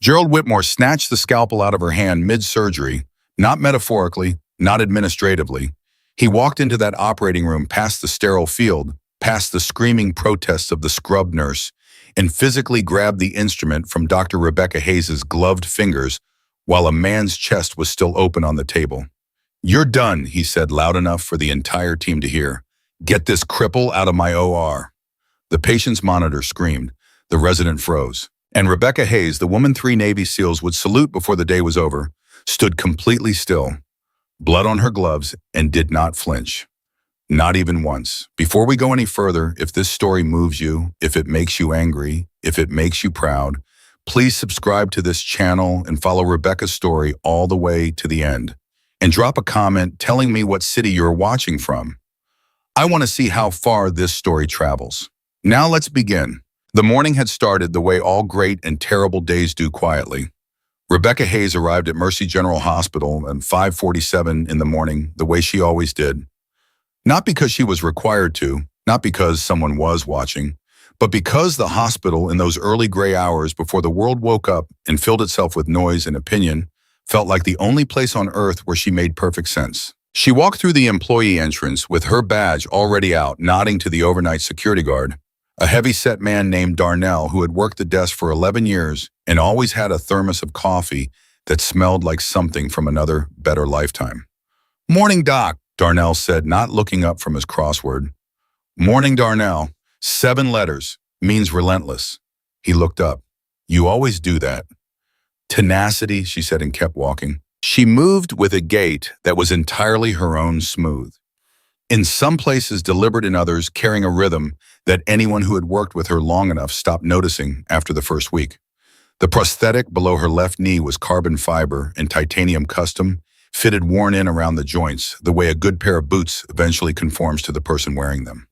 Gerald Whitmore snatched the scalpel out of her hand mid-surgery, not metaphorically, not administratively. He walked into that operating room past the sterile field, past the screaming protests of the scrub nurse, and physically grabbed the instrument from Dr. Rebecca Hayes's gloved fingers while a man's chest was still open on the table. "You're done," he said loud enough for the entire team to hear. "Get this cripple out of my OR." The patient's monitor screamed. The resident froze. And Rebecca Hayes, the woman 3 Navy SEALs would salute before the day was over, stood completely still, blood on her gloves, and did not flinch. Not even once. Before we go any further, if this story moves you, if it makes you angry, if it makes you proud, please subscribe to this channel and follow Rebecca's story all the way to the end. And drop a comment telling me what city you're watching from. I want to see how far this story travels. Now let's begin. The morning had started the way all great and terrible days do quietly. Rebecca Hayes arrived at Mercy General Hospital at 5:47 in the morning, the way she always did. Not because she was required to, not because someone was watching, but because the hospital in those early gray hours before the world woke up and filled itself with noise and opinion felt like the only place on earth where she made perfect sense. She walked through the employee entrance with her badge already out, nodding to the overnight security guard, a heavy-set man named Darnell who had worked the desk for 11 years and always had a thermos of coffee that smelled like something from another, better lifetime. "Morning, Doc," Darnell said, not looking up from his crossword. "Morning, Darnell. 7 letters. Means relentless." He looked up. "You always do that." "Tenacity," she said and kept walking. She moved with a gait that was entirely her own smooth. In some places deliberate, in others carrying a rhythm that anyone who had worked with her long enough stopped noticing after the first week. The prosthetic below her left knee was carbon fiber and titanium custom, fitted worn in around the joints, the way a good pair of boots eventually conforms to the person wearing them.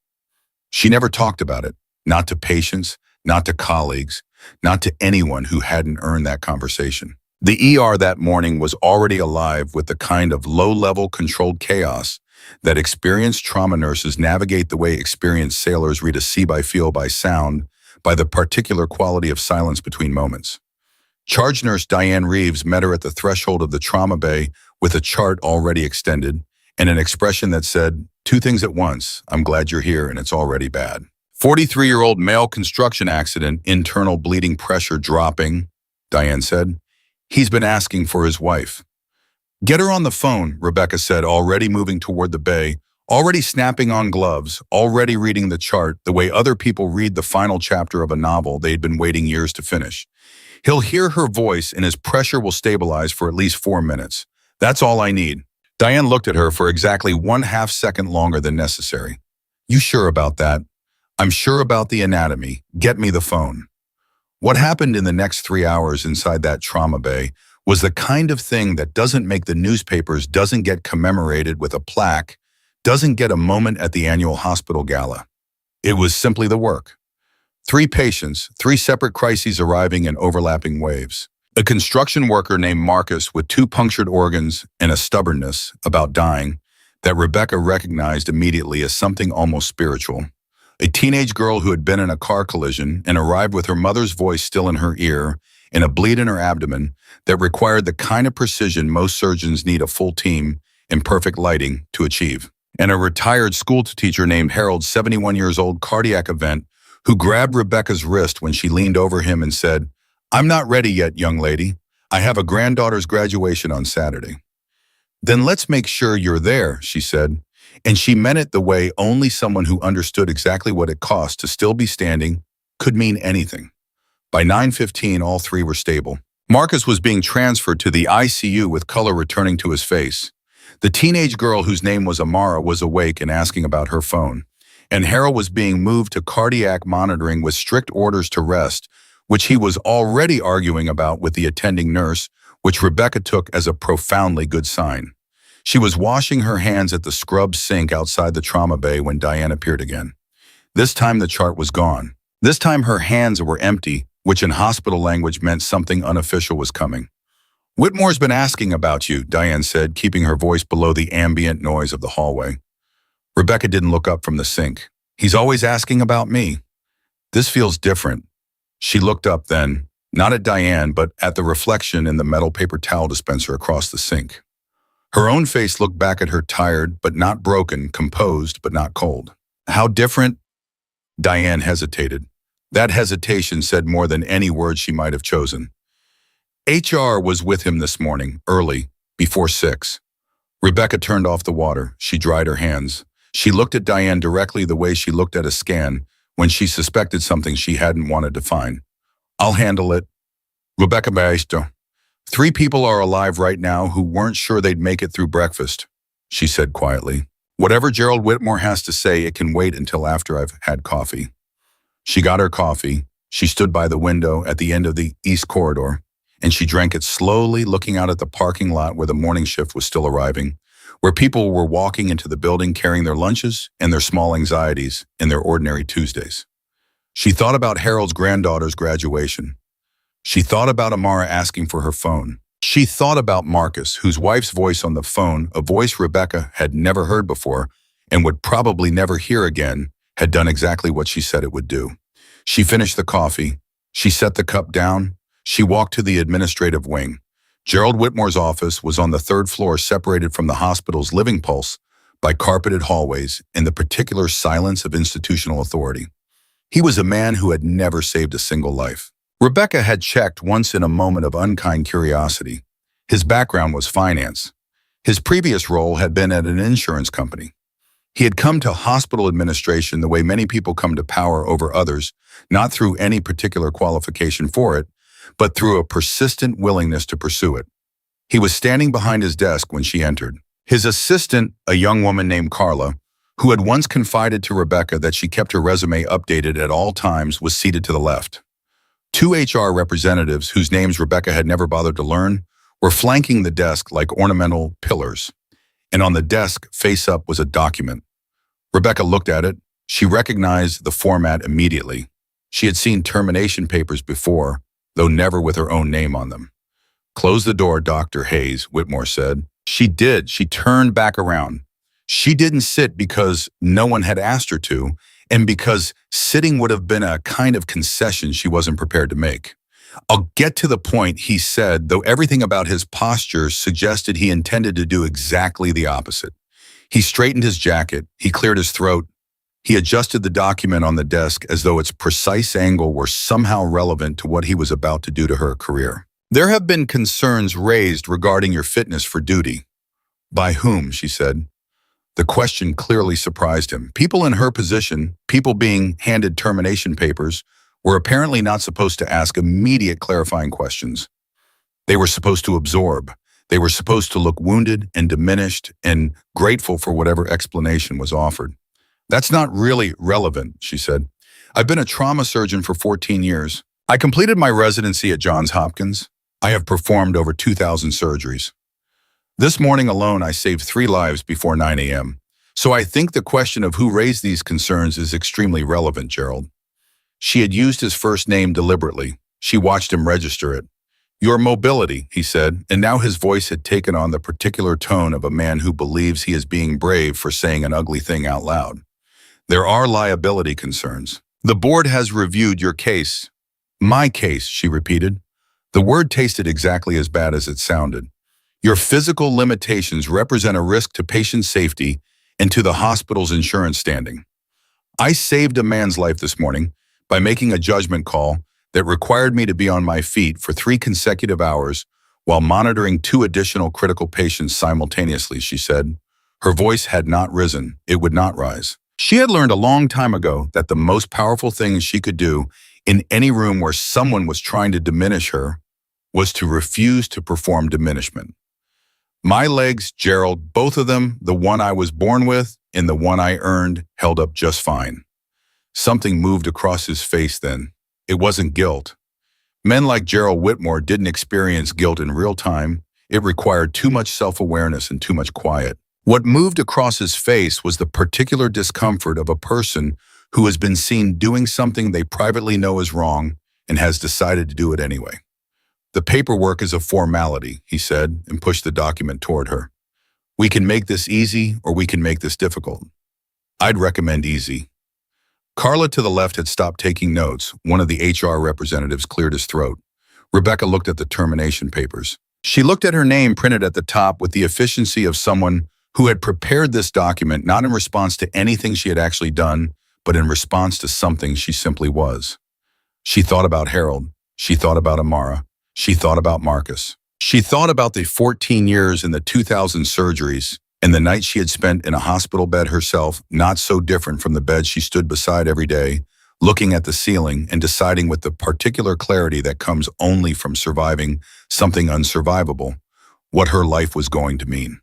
She never talked about it, not to patients, not to colleagues, not to anyone who hadn't earned that conversation. The ER that morning was already alive with the kind of low-level controlled chaos that experienced trauma nurses navigate the way experienced sailors read a see by feel by sound, by the particular quality of silence between moments. Charge nurse Diane Reeves met her at the threshold of the trauma bay with a chart already extended and an expression that said, "Two things at once, I'm glad you're here and it's already bad." 43-year-old male construction accident, internal bleeding pressure dropping, Diane said. "He's been asking for his wife." "Get her on the phone," Rebecca said, already moving toward the bay, already snapping on gloves, already reading the chart the way other people read the final chapter of a novel they'd been waiting years to finish. "He'll hear her voice and his pressure will stabilize for at least 4 minutes. That's all I need." Diane looked at her for exactly 1/2 second longer than necessary. "You sure about that?" "I'm sure about the anatomy. Get me the phone." What happened in the next 3 hours inside that trauma bay was the kind of thing that doesn't make the newspapers, doesn't get commemorated with a plaque, doesn't get a moment at the annual hospital gala. It was simply the work. 3 patients, 3 separate crises arriving in overlapping waves. A construction worker named Marcus with 2 punctured organs and a stubbornness about dying that Rebecca recognized immediately as something almost spiritual. A teenage girl who had been in a car collision and arrived with her mother's voice still in her ear and a bleed in her abdomen that required the kind of precision most surgeons need a full team and perfect lighting to achieve. And a retired school teacher named Harold, 71 years old, cardiac event, who grabbed Rebecca's wrist when she leaned over him and said, "I'm not ready yet, young lady. I have a granddaughter's graduation on Saturday." "Then let's make sure you're there," she said. And she meant it the way only someone who understood exactly what it cost to still be standing could mean anything. By 9:15, all 3 were stable. Marcus was being transferred to the ICU with color returning to his face. The teenage girl whose name was Amara was awake and asking about her phone. And Harold was being moved to cardiac monitoring with strict orders to rest, which he was already arguing about with the attending nurse, which Rebecca took as a profoundly good sign. She was washing her hands at the scrub sink outside the trauma bay when Diane appeared again. This time the chart was gone. This time her hands were empty, which in hospital language meant something unofficial was coming. "Whitmore's been asking about you," Diane said, keeping her voice below the ambient noise of the hallway. Rebecca didn't look up from the sink. "He's always asking about me. This feels different." She looked up then. Not at Diane, but at the reflection in the metal paper towel dispenser across the sink. Her own face looked back at her, tired but not broken, composed but not cold. How different? Diane hesitated. That hesitation said more than any word she might have chosen. HR was with him this morning, early, before 6. Rebecca turned off the water. She dried her hands. She looked at Diane directly the way she looked at a scan when she suspected something she hadn't wanted to find. I'll handle it. Rebecca Maestro. 3 people are alive right now who weren't sure they'd make it through breakfast, she said quietly. Whatever Gerald Whitmore has to say, it can wait until after I've had coffee. She got her coffee. She stood by the window at the end of the east corridor, and she drank it slowly, looking out at the parking lot where the morning shift was still arriving, where people were walking into the building carrying their lunches and their small anxieties in their ordinary Tuesdays. She thought about Harold's granddaughter's graduation. She thought about Amara asking for her phone. She thought about Marcus, whose wife's voice on the phone, a voice Rebecca had never heard before and would probably never hear again, had done exactly what she said it would do. She finished the coffee. She set the cup down. She walked to the administrative wing. Gerald Whitmore's office was on the 3rd floor, separated from the hospital's living pulse by carpeted hallways and the particular silence of institutional authority. He was a man who had never saved a single life. Rebecca had checked once in a moment of unkind curiosity. His background was finance. His previous role had been at an insurance company. He had come to hospital administration the way many people come to power over others, not through any particular qualification for it, but through a persistent willingness to pursue it. He was standing behind his desk when she entered. His assistant, a young woman named Carla, who had once confided to Rebecca that she kept her resume updated at all times, was seated to the left. 2 HR representatives, whose names Rebecca had never bothered to learn, were flanking the desk like ornamental pillars. And on the desk, face up, was a document. Rebecca looked at it. She recognized the format immediately. She had seen termination papers before, though never with her own name on them. Close the door, Dr. Hayes, Whitmore said. She did. She turned back around. She didn't sit because no one had asked her to, and because sitting would have been a kind of concession she wasn't prepared to make. I'll get to the point, he said, though everything about his posture suggested he intended to do exactly the opposite. He straightened his jacket. He cleared his throat. He adjusted the document on the desk as though its precise angle were somehow relevant to what he was about to do to her career. There have been concerns raised regarding your fitness for duty. By whom? She said. The question clearly surprised him. People in her position, people being handed termination papers, were apparently not supposed to ask immediate clarifying questions. They were supposed to absorb. They were supposed to look wounded and diminished and grateful for whatever explanation was offered. That's not really relevant, she said. I've been a trauma surgeon for 14 years. I completed my residency at Johns Hopkins. I have performed over 2,000 surgeries. This morning alone, I saved 3 lives before 9 a.m. So I think the question of who raised these concerns is extremely relevant, Gerald. She had used his first name deliberately. She watched him register it. Your mobility, he said, and now his voice had taken on the particular tone of a man who believes he is being brave for saying an ugly thing out loud. There are liability concerns. The board has reviewed your case. My case, she repeated. The word tasted exactly as bad as it sounded. Your physical limitations represent a risk to patient safety and to the hospital's insurance standing. I saved a man's life this morning by making a judgment call that required me to be on my feet for 3 consecutive hours while monitoring 2 additional critical patients simultaneously, she said. Her voice had not risen. It would not rise. She had learned a long time ago that the most powerful thing she could do in any room where someone was trying to diminish her was to refuse to perform diminishment. My legs, Gerald, both of them, the one I was born with and the one I earned, held up just fine. Something moved across his face then. It wasn't guilt. Men like Gerald Whitmore didn't experience guilt in real time. It required too much self-awareness and too much quiet. What moved across his face was the particular discomfort of a person who has been seen doing something they privately know is wrong and has decided to do it anyway. The paperwork is a formality, he said, and pushed the document toward her. We can make this easy or we can make this difficult. I'd recommend easy. Carla to the left had stopped taking notes. One of the HR representatives cleared his throat. Rebecca looked at the termination papers. She looked at her name printed at the top with the efficiency of someone who had prepared this document not in response to anything she had actually done, but in response to something she simply was. She thought about Harold. She thought about Amara. She thought about Marcus. She thought about the 14 years and the 2,000 surgeries and the night she had spent in a hospital bed herself, not so different from the bed she stood beside every day, looking at the ceiling and deciding with the particular clarity that comes only from surviving something unsurvivable, what her life was going to mean.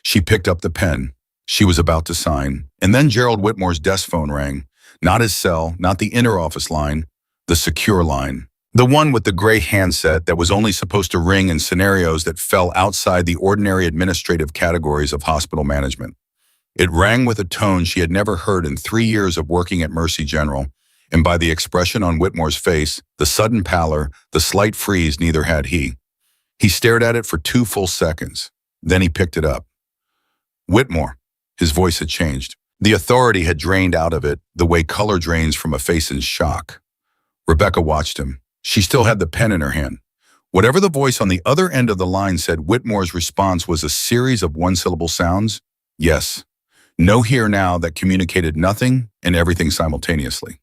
She picked up the pen. She was about to sign, and then Gerald Whitmore's desk phone rang. Not his cell, not the inner office line, the secure line. The one with the gray handset that was only supposed to ring in scenarios that fell outside the ordinary administrative categories of hospital management. It rang with a tone she had never heard in 3 years of working at Mercy General, and by the expression on Whitmore's face, the sudden pallor, the slight freeze, neither had he. He stared at it for 2 full seconds. Then he picked it up. Whitmore. His voice had changed. The authority had drained out of it, the way color drains from a face in shock. Rebecca watched him. She still had the pen in her hand. Whatever the voice on the other end of the line said, Whitmore's response was a series of one-syllable sounds. Yes. No here now that communicated nothing and everything simultaneously.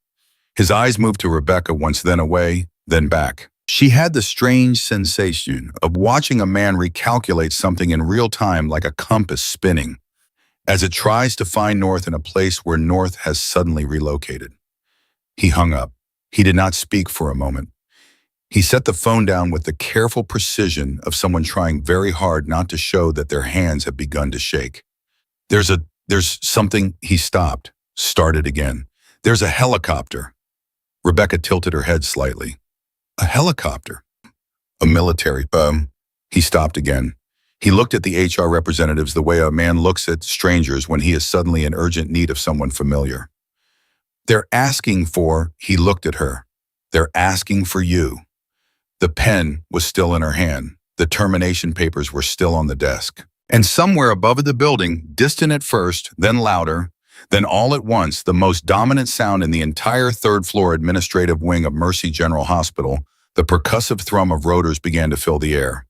His eyes moved to Rebecca once, then away, then back. She had the strange sensation of watching a man recalculate something in real time, like a compass spinning, as it tries to find north in a place where north has suddenly relocated. He hung up. He did not speak for a moment. He set the phone down with the careful precision of someone trying very hard not to show that their hands have begun to shake. There's something. He stopped, started again. There's a helicopter. Rebecca tilted her head slightly. A helicopter? A military, He stopped again. He looked at the HR representatives the way a man looks at strangers when he is suddenly in urgent need of someone familiar. They're asking for, he looked at her. They're asking for you. The pen was still in her hand. The termination papers were still on the desk. And somewhere above the building, distant at first, then louder, then all at once, the most dominant sound in the entire third-floor administrative wing of Mercy General Hospital, the percussive thrum of rotors began to fill the air.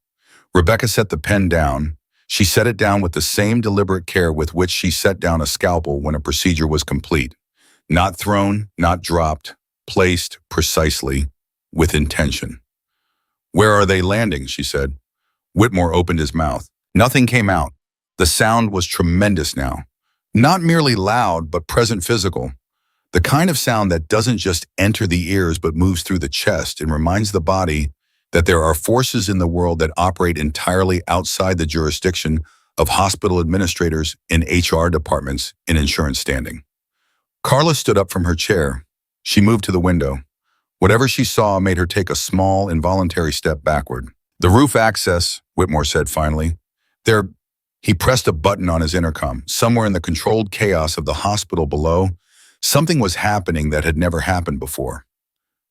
Rebecca set the pen down. She set it down with the same deliberate care with which she set down a scalpel when a procedure was complete. Not thrown, not dropped, placed precisely, with intention. Where are they landing? She said. Whitmore opened his mouth. Nothing came out. The sound was tremendous now. Not merely loud, but present physical. The kind of sound that doesn't just enter the ears but moves through the chest and reminds the body that there are forces in the world that operate entirely outside the jurisdiction of hospital administrators in HR departments in insurance standing. Carla stood up from her chair. She moved to the window. Whatever she saw made her take a small, involuntary step backward. The roof access, Whitmore said finally. There, he pressed a button on his intercom. Somewhere in the controlled chaos of the hospital below, something was happening that had never happened before.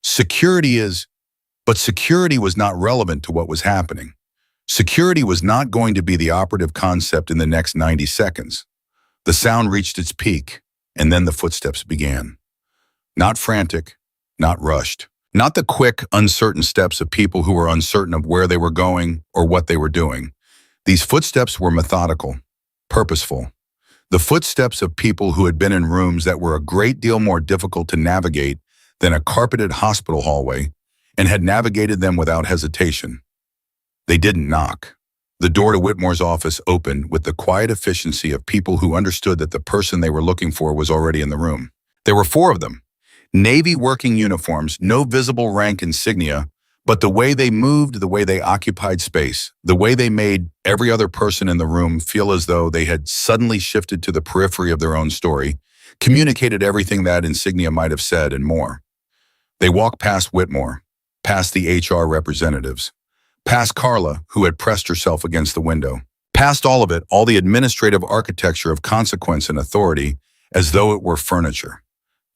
But security was not relevant to what was happening. Security was not going to be the operative concept in the next 90 seconds. The sound reached its peak, and then the footsteps began. Not frantic, not rushed. Not the quick, uncertain steps of people who were uncertain of where they were going or what they were doing. These footsteps were methodical, purposeful. The footsteps of people who had been in rooms that were a great deal more difficult to navigate than a carpeted hospital hallway, and had navigated them without hesitation. They didn't knock. The door to Whitmore's office opened with the quiet efficiency of people who understood that the person they were looking for was already in the room. There were 4 of them. Navy working uniforms, no visible rank insignia, but the way they moved, the way they occupied space, the way they made every other person in the room feel as though they had suddenly shifted to the periphery of their own story, communicated everything that insignia might have said and more. They walked past Whitmore, past the HR representatives, past Carla, who had pressed herself against the window, past all of it, all the administrative architecture of consequence and authority, as though it were furniture.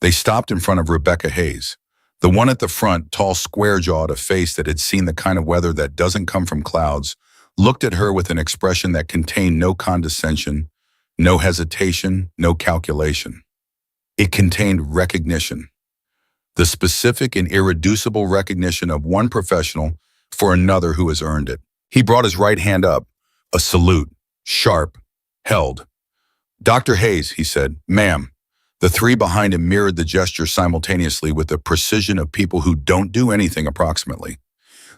They stopped in front of Rebecca Hayes, the one at the front, tall, square-jawed, a face that had seen the kind of weather that doesn't come from clouds, looked at her with an expression that contained no condescension, no hesitation, no calculation. It contained recognition. The specific and irreducible recognition of one professional for another who has earned it. He brought his right hand up, a salute, sharp, held. Dr. Hayes, he said, ma'am. The three behind him mirrored the gesture simultaneously with the precision of people who don't do anything approximately.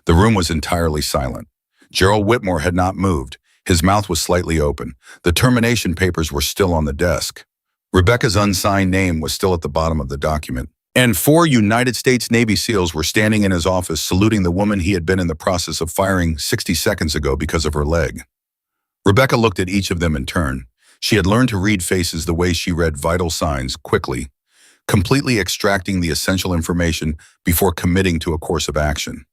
The room was entirely silent. Gerald Whitmore had not moved. His mouth was slightly open. The termination papers were still on the desk. Rebecca's unsigned name was still at the bottom of the document. And 4 United States Navy SEALs were standing in his office saluting the woman he had been in the process of firing 60 seconds ago because of her leg. Rebecca looked at each of them in turn. She had learned to read faces the way she read vital signs, quickly, completely extracting the essential information before committing to a course of action.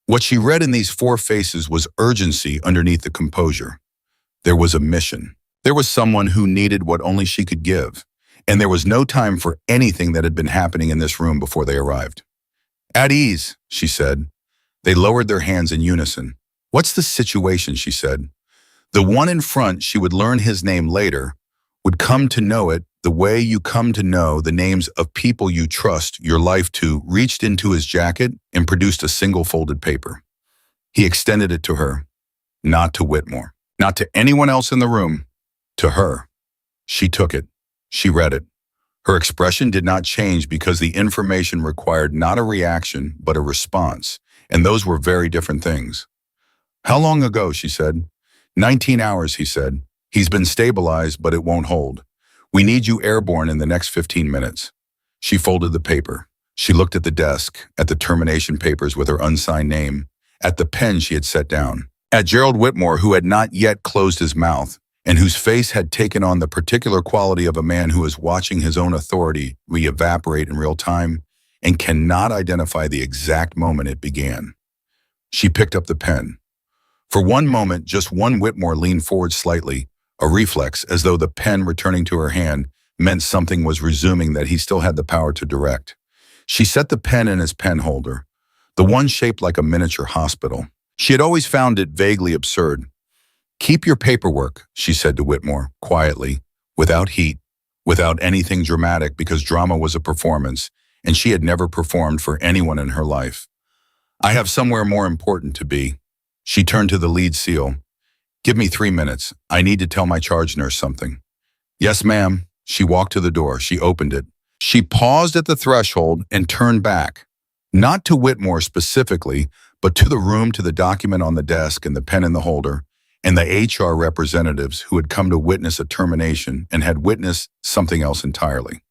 What she read in these 4 faces was urgency underneath the composure. There was a mission. There was someone who needed what only she could give, and there was no time for anything that had been happening in this room before they arrived. At ease, she said. They lowered their hands in unison. What's the situation, she said. The one in front, she would learn his name later, would come to know it the way you come to know the names of people you trust your life to, reached into his jacket and produced a single folded paper. He extended it to her, not to Whitmore, not to anyone else in the room, to her. She took it. She read it. Her expression did not change because the information required not a reaction, but a response, and those were very different things. How long ago, she said. 19 hours, he said. He's been stabilized, but it won't hold. We need you airborne in the next 15 minutes. She folded the paper. She looked at the desk, at the termination papers with her unsigned name, at the pen she had set down, at Gerald Whitmore, who had not yet closed his mouth, and whose face had taken on the particular quality of a man who is watching his own authority re-evaporate in real time and cannot identify the exact moment it began. She picked up the pen. For one moment, just one Whitmore leaned forward slightly, a reflex, as though the pen returning to her hand meant something was resuming that he still had the power to direct. She set the pen in his pen holder, the one shaped like a miniature hospital. She had always found it vaguely absurd. Keep your paperwork, she said to Whitmore, quietly, without heat, without anything dramatic, because drama was a performance, and she had never performed for anyone in her life. I have somewhere more important to be. She turned to the lead SEAL. Give me 3 minutes. I need to tell my charge nurse something. Yes, ma'am. She walked to the door. She opened it. She paused at the threshold and turned back, not to Whitmore specifically, but to the room, to the document on the desk and the pen in the holder, and the HR representatives who had come to witness a termination and had witnessed something else entirely.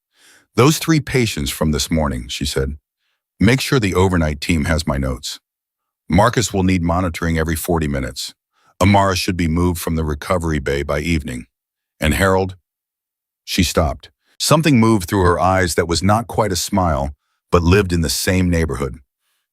Those 3 patients from this morning, she said. Make sure the overnight team has my notes. Marcus will need monitoring every 40 minutes. Amara should be moved from the recovery bay by evening. And Harold? She stopped. Something moved through her eyes that was not quite a smile, but lived in the same neighborhood.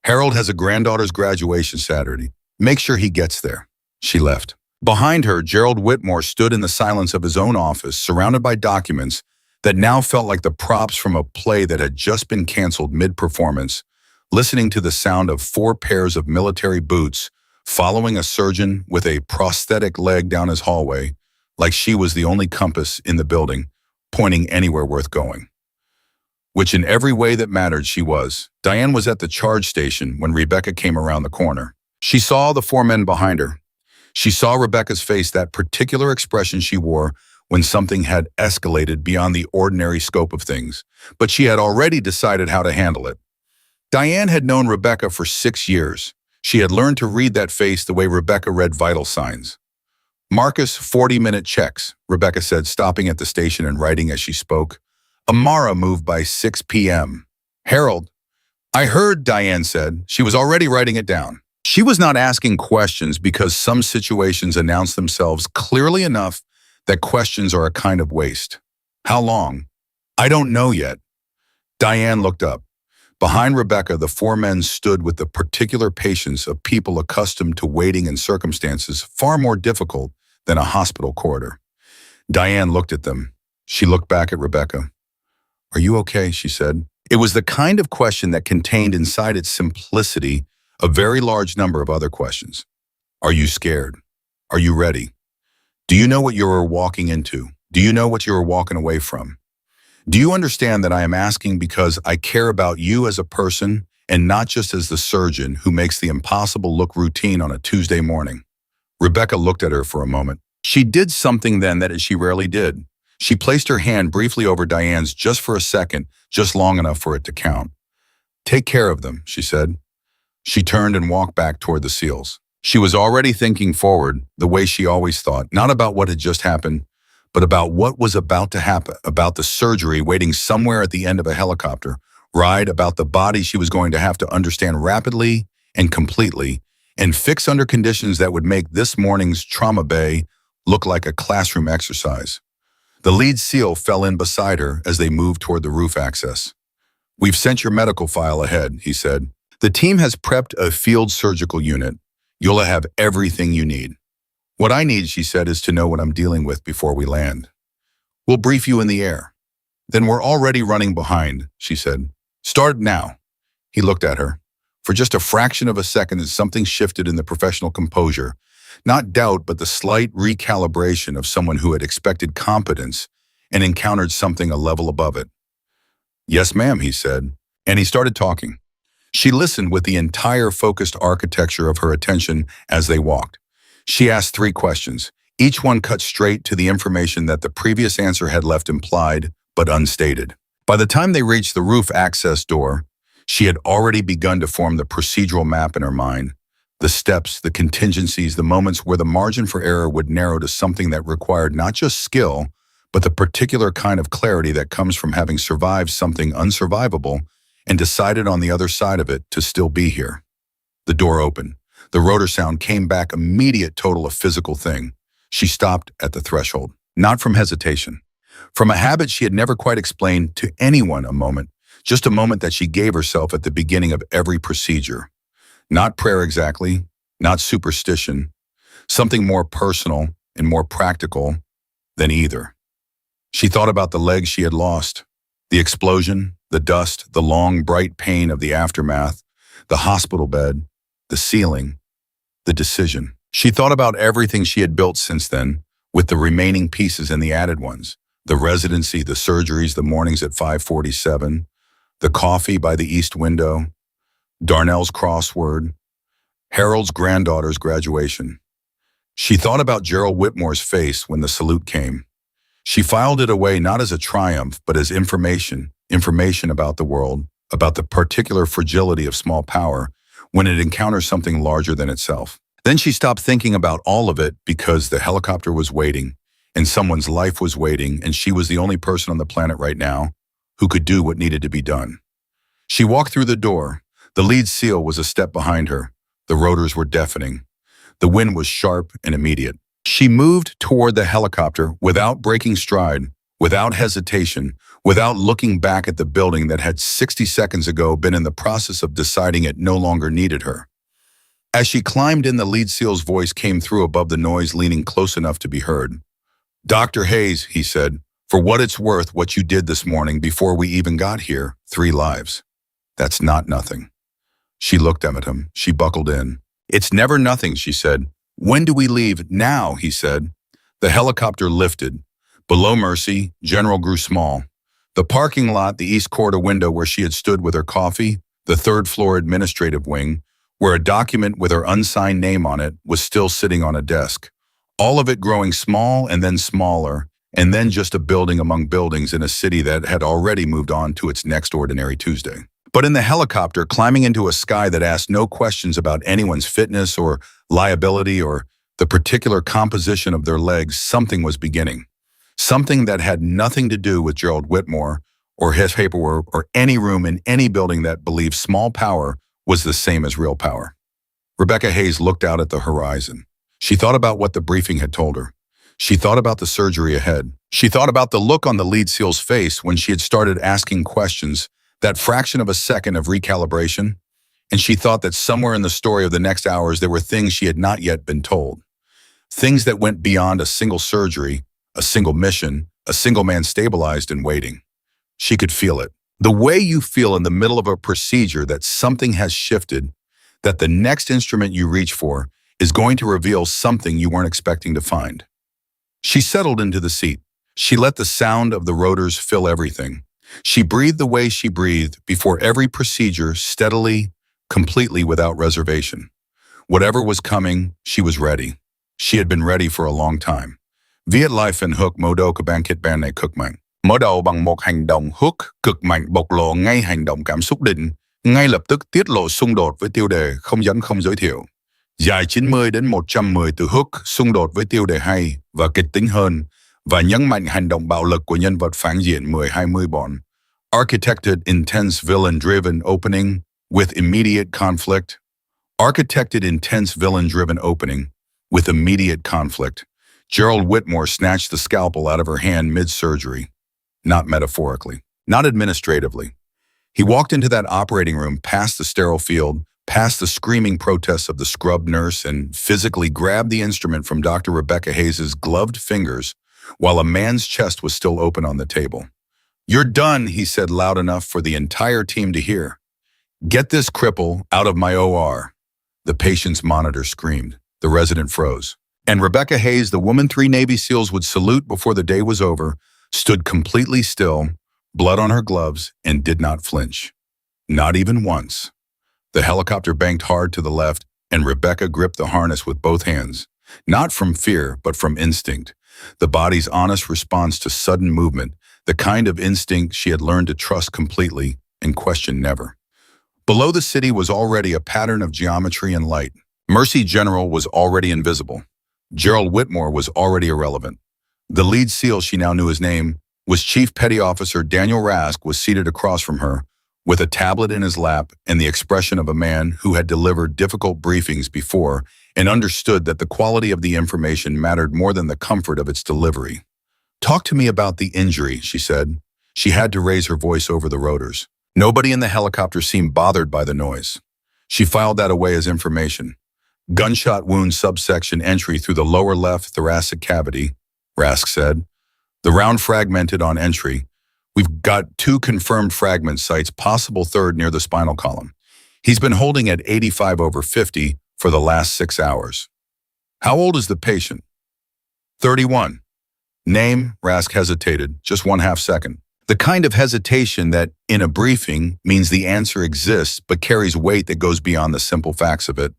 Harold has a granddaughter's graduation Saturday. Make sure he gets there. She left. Behind her, Gerald Whitmore stood in the silence of his own office, surrounded by documents that now felt like the props from a play that had just been canceled mid-performance, listening to the sound of 4 pairs of military boots following a surgeon with a prosthetic leg down his hallway, like she was the only compass in the building, pointing anywhere worth going. Which in every way that mattered she was. Diane was at the charge station when Rebecca came around the corner. She saw the 4 men behind her. She saw Rebecca's face, that particular expression she wore when something had escalated beyond the ordinary scope of things, but she had already decided how to handle it. Diane had known Rebecca for 6 years. She had learned to read that face the way Rebecca read vital signs. Marcus, 40-minute checks, Rebecca said, stopping at the station and writing as she spoke. Amara moved by 6 p.m. Harold. I heard, Diane said. She was already writing it down. She was not asking questions because some situations announce themselves clearly enough that questions are a kind of waste. How long? I don't know yet. Diane looked up. Behind Rebecca, the 4 men stood with the particular patience of people accustomed to waiting in circumstances far more difficult than a hospital corridor. Diane looked at them. She looked back at Rebecca. Are you okay? She said. It was the kind of question that contained inside its simplicity a very large number of other questions. Are you scared? Are you ready? Do you know what you are walking into? Do you know what you are walking away from? Do you understand that I am asking because I care about you as a person and not just as the surgeon who makes the impossible look routine on a Tuesday morning. Rebecca looked at her for a moment. She did something then that she rarely did. She placed her hand briefly over Diane's just for a second, just long enough for it to count. "Take care of them," she said. She turned and walked back toward the seals. She was already thinking forward, the way she always thought, not about what had just happened, but about what was about to happen, about the surgery waiting somewhere at the end of a helicopter ride, about the body she was going to have to understand rapidly and completely, and fix under conditions that would make this morning's trauma bay look like a classroom exercise. The lead SEAL fell in beside her as they moved toward the roof access. "We've sent your medical file ahead," he said. "The team has prepped a field surgical unit. You'll have everything you need." "What I need," she said, "is to know what I'm dealing with before we land. We'll brief you in the air." "Then we're already running behind," she said. "Start now." He looked at her. For just a fraction of a second, something shifted in the professional composure. Not doubt, but the slight recalibration of someone who had expected competence and encountered something a level above it. "Yes, ma'am," he said, and he started talking. She listened with the entire focused architecture of her attention as they walked. She asked 3 questions. Each one cut straight to the information that the previous answer had left implied but unstated. By the time they reached the roof access door, she had already begun to form the procedural map in her mind. The steps, the contingencies, the moments where the margin for error would narrow to something that required not just skill, but the particular kind of clarity that comes from having survived something unsurvivable and decided on the other side of it to still be here. The door opened. The rotor sound came back, immediate total of physical thing. She stopped at the threshold, not from hesitation. From a habit she had never quite explained to anyone, a moment, just a moment that she gave herself at the beginning of every procedure. Not prayer exactly, not superstition, something more personal and more practical than either. She thought about the legs she had lost, the explosion, the dust, the long, bright pain of the aftermath, the hospital bed, the ceiling, the decision. She thought about everything she had built since then, with the remaining pieces and the added ones, the residency, the surgeries, the mornings at 5:47, the coffee by the east window, Darnell's crossword, Harold's granddaughter's graduation. She thought about Gerald Whitmore's face when the salute came. She filed it away not as a triumph, but as information about the world, about the particular fragility of small power when it encounters something larger than itself. Then she stopped thinking about all of it because the helicopter was waiting, and someone's life was waiting, and she was the only person on the planet right now who could do what needed to be done. She walked through the door. The lead SEAL was a step behind her. The rotors were deafening. The wind was sharp and immediate. She moved toward the helicopter without breaking stride, without hesitation, without looking back at the building that had 60 seconds ago been in the process of deciding it no longer needed her. As she climbed in, the lead SEAL's voice came through above the noise, leaning close enough to be heard. "Dr. Hayes," he said, "for what it's worth, what you did this morning before we even got here, 3 lives. That's not nothing." She looked at him. She buckled in. "It's never nothing," she said. "When do we leave?" "Now," he said. The helicopter lifted. Below Mercy, General grew small. The parking lot, the east quarter window where she had stood with her coffee, the 3rd floor administrative wing, where a document with her unsigned name on it was still sitting on a desk. All of it growing small and then smaller, and then just a building among buildings in a city that had already moved on to its next ordinary Tuesday. But in the helicopter, climbing into a sky that asked no questions about anyone's fitness or liability or the particular composition of their legs, something was beginning. Something that had nothing to do with Gerald Whitmore or his paperwork or any room in any building that believed small power was the same as real power. Rebecca Hayes looked out at the horizon. She thought about what the briefing had told her. She thought about the surgery ahead. She thought about the look on the lead SEAL's face when she had started asking questions, that fraction of a second of recalibration, and she thought that somewhere in the story of the next hours there were things she had not yet been told. Things that went beyond a single surgery, a single mission, a single man stabilized and waiting. She could feel it. The way you feel in the middle of a procedure that something has shifted, that the next instrument you reach for is going to reveal something you weren't expecting to find. She settled into the seat. She let the sound of the rotors fill everything. She breathed the way she breathed before every procedure, steadily, completely without reservation. Whatever was coming, she was ready. She had been ready for a long time. Viet Life and Hook Modo Kabankit Ban Cook Mạnh. Mở đầu bằng một hành động hook cực mạnh bộc lộ ngay hành động cảm xúc định, ngay lập tức tiết lộ xung đột với tiêu đề không dẫn không giới thiệu. Dài 90 đến 110 từ hook xung đột với tiêu đề hay và kịch tính hơn và nhấn mạnh hành động bạo lực của nhân vật phản diện 10-20 bọn. Architected intense villain-driven opening with immediate conflict. Architected intense villain-driven opening with immediate conflict. Gerald Whitmore snatched the scalpel out of her hand mid-surgery. Not metaphorically, not administratively. He walked into that operating room past the sterile field, past the screaming protests of the scrubbed nurse, and physically grabbed the instrument from Dr. Rebecca Hayes's gloved fingers while a man's chest was still open on the table. "You're done," he said loud enough for the entire team to hear. "Get this cripple out of my OR." The patient's monitor screamed. The resident froze. And Rebecca Hayes, the woman 3 Navy SEALs would salute before the day was over, stood completely still, blood on her gloves, and did not flinch. Not even once. The helicopter banked hard to the left, and Rebecca gripped the harness with both hands. Not from fear, but from instinct. The body's honest response to sudden movement, the kind of instinct she had learned to trust completely and question never. Below the city was already a pattern of geometry and light. Mercy General was already invisible. Gerald Whitmore was already irrelevant. The lead SEAL, she now knew his name, was Chief Petty Officer Daniel Rask, was seated across from her, with a tablet in his lap and the expression of a man who had delivered difficult briefings before and understood that the quality of the information mattered more than the comfort of its delivery. "Talk to me about the injury," she said. She had to raise her voice over the rotors. Nobody in the helicopter seemed bothered by the noise. She filed that away as information. "Gunshot wound subsection entry through the lower left thoracic cavity," Rask said. "The round fragmented on entry. We've got 2 confirmed fragment sites, possible third near the spinal column. He's been holding at 85/50 for the last 6 hours." "How old is the patient?" 31. "Name?" Rask hesitated, just 1/2 second. The kind of hesitation that, in a briefing, means the answer exists but carries weight that goes beyond the simple facts of it.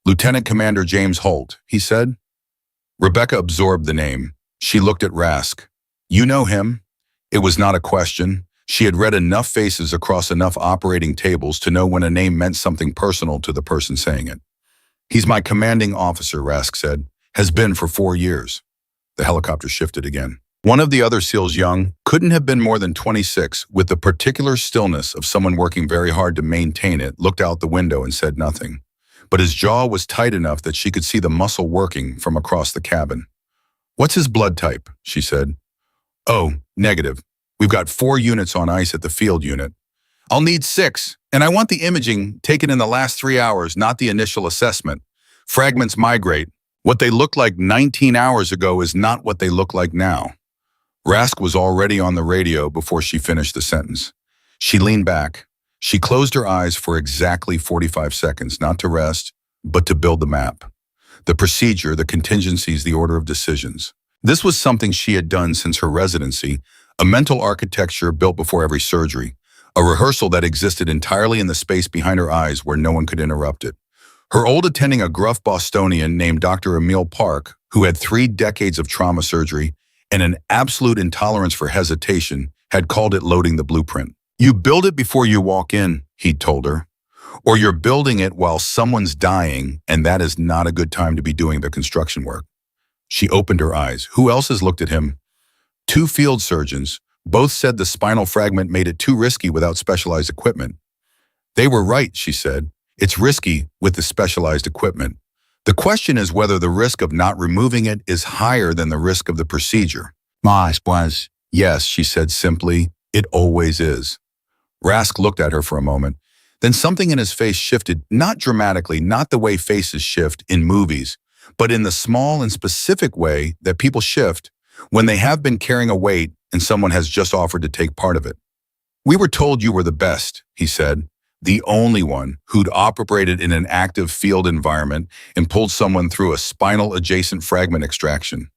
"Lieutenant Commander James Holt," he said. Rebecca absorbed the name. She looked at Rask. "You know him?" It was not a question. She had read enough faces across enough operating tables to know when a name meant something personal to the person saying it. "He's my commanding officer," Rask said. "Has been for 4 years." The helicopter shifted again. One of the other SEALs, young, couldn't have been more than 26, with the particular stillness of someone working very hard to maintain it, looked out the window and said nothing. But his jaw was tight enough that she could see the muscle working from across the cabin. "What's his blood type?" she said. "Oh, negative. We've got 4 units on ice at the field unit. I'll need 6, and I want the imaging taken in the last 3 hours, not the initial assessment. Fragments migrate. What they looked like 19 hours ago is not what they look like now." Rask was already on the radio before she finished the sentence. She leaned back. She closed her eyes for exactly 45 seconds, not to rest, but to build the map. The procedure, the contingencies, the order of decisions. This was something she had done since her residency, a mental architecture built before every surgery, a rehearsal that existed entirely in the space behind her eyes where no one could interrupt it. Her old attending, a gruff Bostonian named Dr. Emil Park, who had 3 decades of trauma surgery and an absolute intolerance for hesitation, had called it loading the blueprint. "You build it before you walk in," he'd told her. "Or you're building it while someone's dying, and that is not a good time to be doing the construction work." She opened her eyes. Who else has looked at him? 2 field surgeons. Both said the spinal fragment made it too risky without specialized equipment. "They were right," she said. "It's risky with the specialized equipment. The question is whether the risk of not removing it is higher than the risk of the procedure." "My was." "Yes," she said simply. "It always is." Rask looked at her for a moment. Then something in his face shifted, not dramatically, not the way faces shift in movies, but in the small and specific way that people shift when they have been carrying a weight and someone has just offered to take part of it. "We were told you were the best," he said, "the only one who'd operated in an active field environment and pulled someone through a spinal adjacent fragment extraction."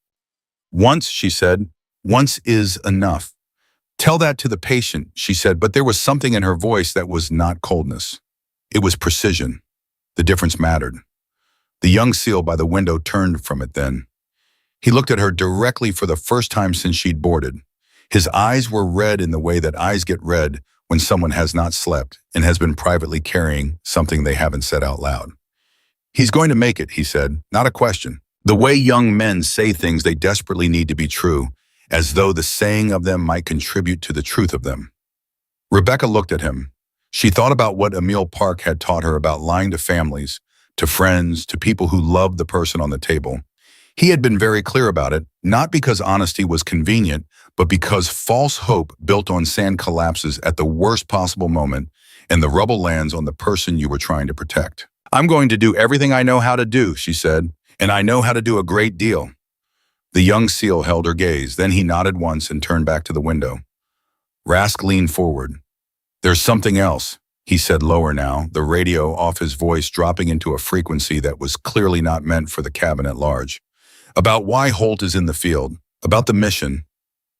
"Once," she said. "Once is enough." Tell that to the patient, she said, but there was something in her voice that was not coldness. It was precision. The difference mattered. The young SEAL by the window turned from it then. He looked at her directly for the first time since she'd boarded. His eyes were red in the way that eyes get red when someone has not slept and has been privately carrying something they haven't said out loud. He's going to make it, he said, not a question. The way young men say things they desperately need to be true, as though the saying of them might contribute to the truth of them. Rebecca looked at him. She thought about what Emil Park had taught her about lying to families, to friends, to people who loved the person on the table. He had been very clear about it, not because honesty was convenient, but because false hope built on sand collapses at the worst possible moment and the rubble lands on the person you were trying to protect. I'm going to do everything I know how to do, she said, and I know how to do a great deal. The young SEAL held her gaze, then he nodded once and turned back to the window. Rask leaned forward. There's something else, he said lower now, the radio off, his voice dropping into a frequency that was clearly not meant for the cabin at large. About why Holt is in the field, about the mission.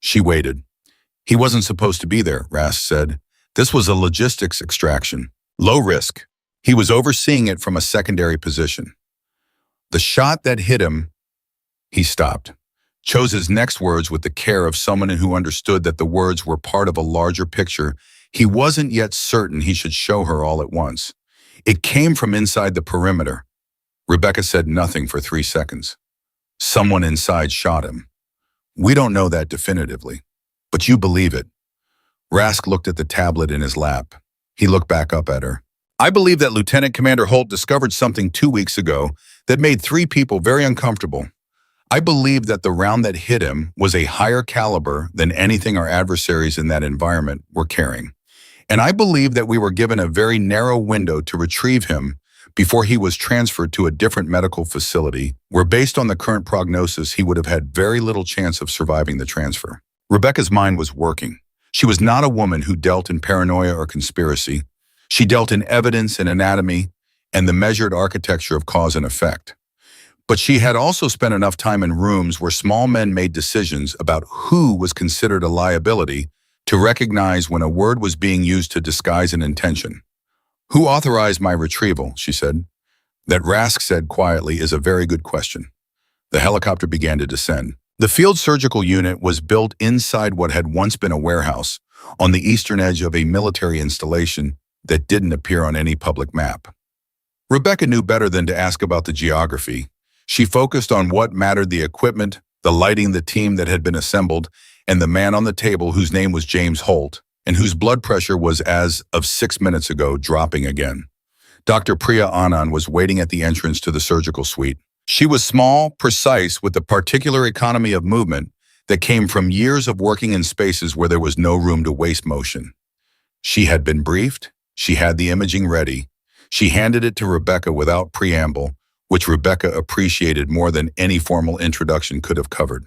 She waited. He wasn't supposed to be there, Rask said. This was a logistics extraction. Low risk. He was overseeing it from a secondary position. The shot that hit him, he stopped, chose his next words with the care of someone who understood that the words were part of a larger picture. He wasn't yet certain he should show her all at once. It came from inside the perimeter. Rebecca said nothing for 3 seconds. Someone inside shot him. We don't know that definitively, but you believe it. Rask looked at the tablet in his lap. He looked back up at her. I believe that Lieutenant Commander Holt discovered something 2 weeks ago that made 3 people very uncomfortable. I believe that the round that hit him was a higher caliber than anything our adversaries in that environment were carrying. And I believe that we were given a very narrow window to retrieve him before he was transferred to a different medical facility, where based on the current prognosis, he would have had very little chance of surviving the transfer. Rebecca's mind was working. She was not a woman who dealt in paranoia or conspiracy. She dealt in evidence and anatomy and the measured architecture of cause and effect. But she had also spent enough time in rooms where small men made decisions about who was considered a liability to recognize when a word was being used to disguise an intention. Who authorized my retrieval, she said. That, Rask said quietly, is a very good question. The helicopter began to descend. The field surgical unit was built inside what had once been a warehouse on the eastern edge of a military installation that didn't appear on any public map. Rebecca knew better than to ask about the geography. She focused on what mattered: the equipment, the lighting, the team that had been assembled, and the man on the table whose name was James Holt, and whose blood pressure was, as of 6 minutes ago, dropping again. Dr. Priya Anand was waiting at the entrance to the surgical suite. She was small, precise, with the particular economy of movement that came from years of working in spaces where there was no room to waste motion. She had been briefed. She had the imaging ready. She handed it to Rebecca without preamble, which Rebecca appreciated more than any formal introduction could have covered.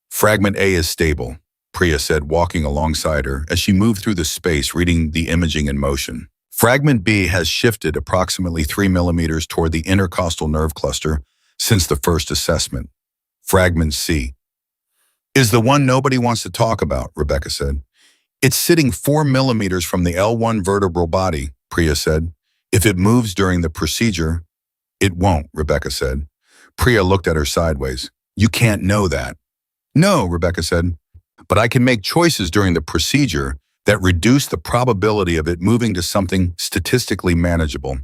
Fragment A is stable, Priya said, walking alongside her as she moved through the space, reading the imaging in motion. Fragment B has shifted approximately 3 millimeters toward the intercostal nerve cluster since the first assessment. Fragment C is the one nobody wants to talk about, Rebecca said. It's sitting 4 millimeters from the L1 vertebral body, Priya said. If it moves during the procedure, it won't, Rebecca said. Priya looked at her sideways. You can't know that. No, Rebecca said, but I can make choices during the procedure that reduce the probability of it moving to something statistically manageable.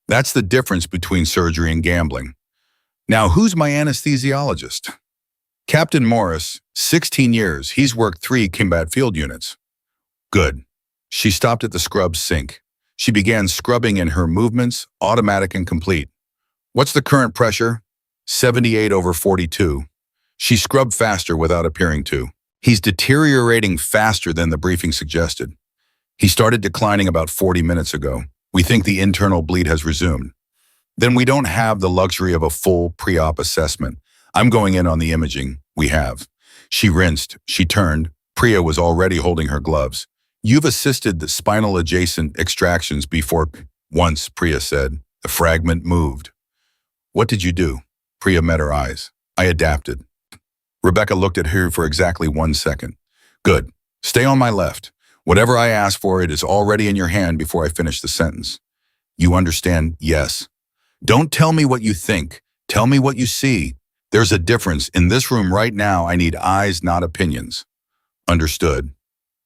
That's the difference between surgery and gambling. Now, who's my anesthesiologist? Captain Morris, 16 years. He's worked 3 combat field units. Good. She stopped at the scrub sink. She began scrubbing in her movements, automatic and complete. What's the current pressure? 78/42. She scrubbed faster without appearing to. He's deteriorating faster than the briefing suggested. He started declining about 40 minutes ago. We think the internal bleed has resumed. Then we don't have the luxury of a full pre-op assessment. I'm going in on the imaging. We have. She rinsed. She turned. Priya was already holding her gloves. You've assisted the spinal adjacent extractions before. Once, Priya said. The fragment moved. What did you do? Priya met her eyes. I adapted. Rebecca looked at her for exactly 1 second. Good. Stay on my left. Whatever I ask for, it is already in your hand before I finish the sentence. You understand? Yes. Don't tell me what you think. Tell me what you see. There's a difference. In this room right now, I need eyes, not opinions. Understood.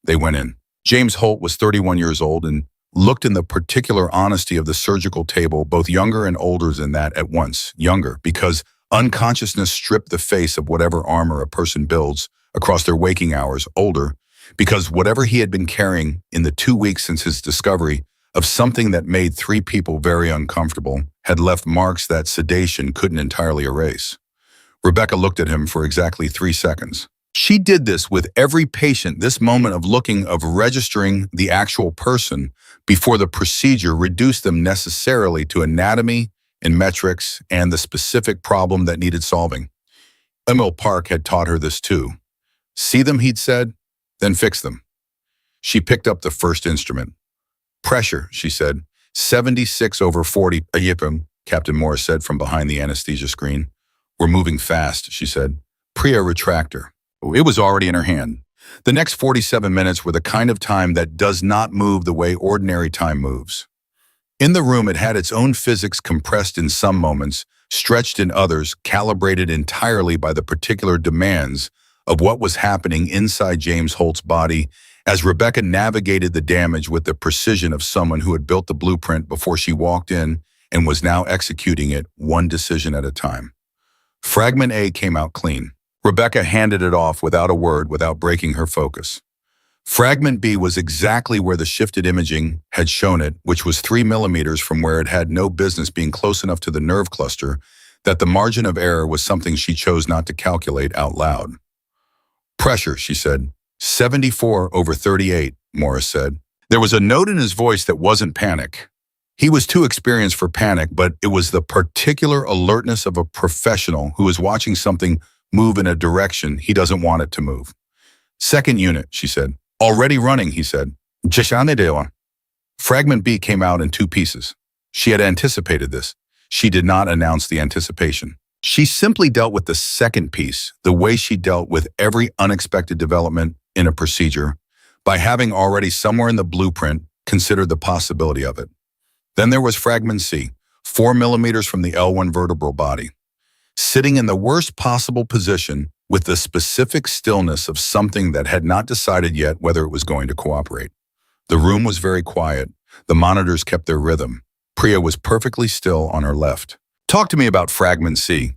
They went in. James Holt was 31 years old and looked in the particular honesty of the surgical table, both younger and older than that at once. Younger, because unconsciousness stripped the face of whatever armor a person builds across their waking hours. Older, because whatever he had been carrying in the 2 weeks since his discovery of something that made 3 people very uncomfortable had left marks that sedation couldn't entirely erase. Rebecca looked at him for exactly 3 seconds. She did this with every patient, this moment of registering the actual person before the procedure reduced them necessarily to anatomy and metrics and the specific problem that needed solving. Emil Park had taught her this too. See them, he'd said, then fix them. She picked up the first instrument. Pressure, she said. 76/40. Ayipum, Captain Morris said from behind the anesthesia screen. We're moving fast, she said. Priya retractor. It was already in her hand. The next 47 minutes were the kind of time that does not move the way ordinary time moves. In the room, it had its own physics compressed in some moments, stretched in others, calibrated entirely by the particular demands of what was happening inside James Holt's body as Rebecca navigated the damage with the precision of someone who had built the blueprint before she walked in and was now executing it one decision at a time. Fragment A came out clean. Rebecca handed it off without a word, without breaking her focus. Fragment B was exactly where the shifted imaging had shown it, which was 3 millimeters from where it had no business being close enough to the nerve cluster that the margin of error was something she chose not to calculate out loud. Pressure, she said. 74/38, Morris said. There was a note in his voice that wasn't panic. He was too experienced for panic, but it was the particular alertness of a professional who is watching something move in a direction he doesn't want it to move. Second unit, she said. Already running, he said. Fragment B came out in 2 pieces. She had anticipated this. She did not announce the anticipation. She simply dealt with the second piece, the way she dealt with every unexpected development in a procedure, by having already somewhere in the blueprint considered the possibility of it. Then there was Fragment C, 4 millimeters from the L1 vertebral body. Sitting in the worst possible position with the specific stillness of something that had not decided yet whether it was going to cooperate. The room was very quiet. The monitors kept their rhythm. Priya was perfectly still on her left. Talk to me about Fragment C.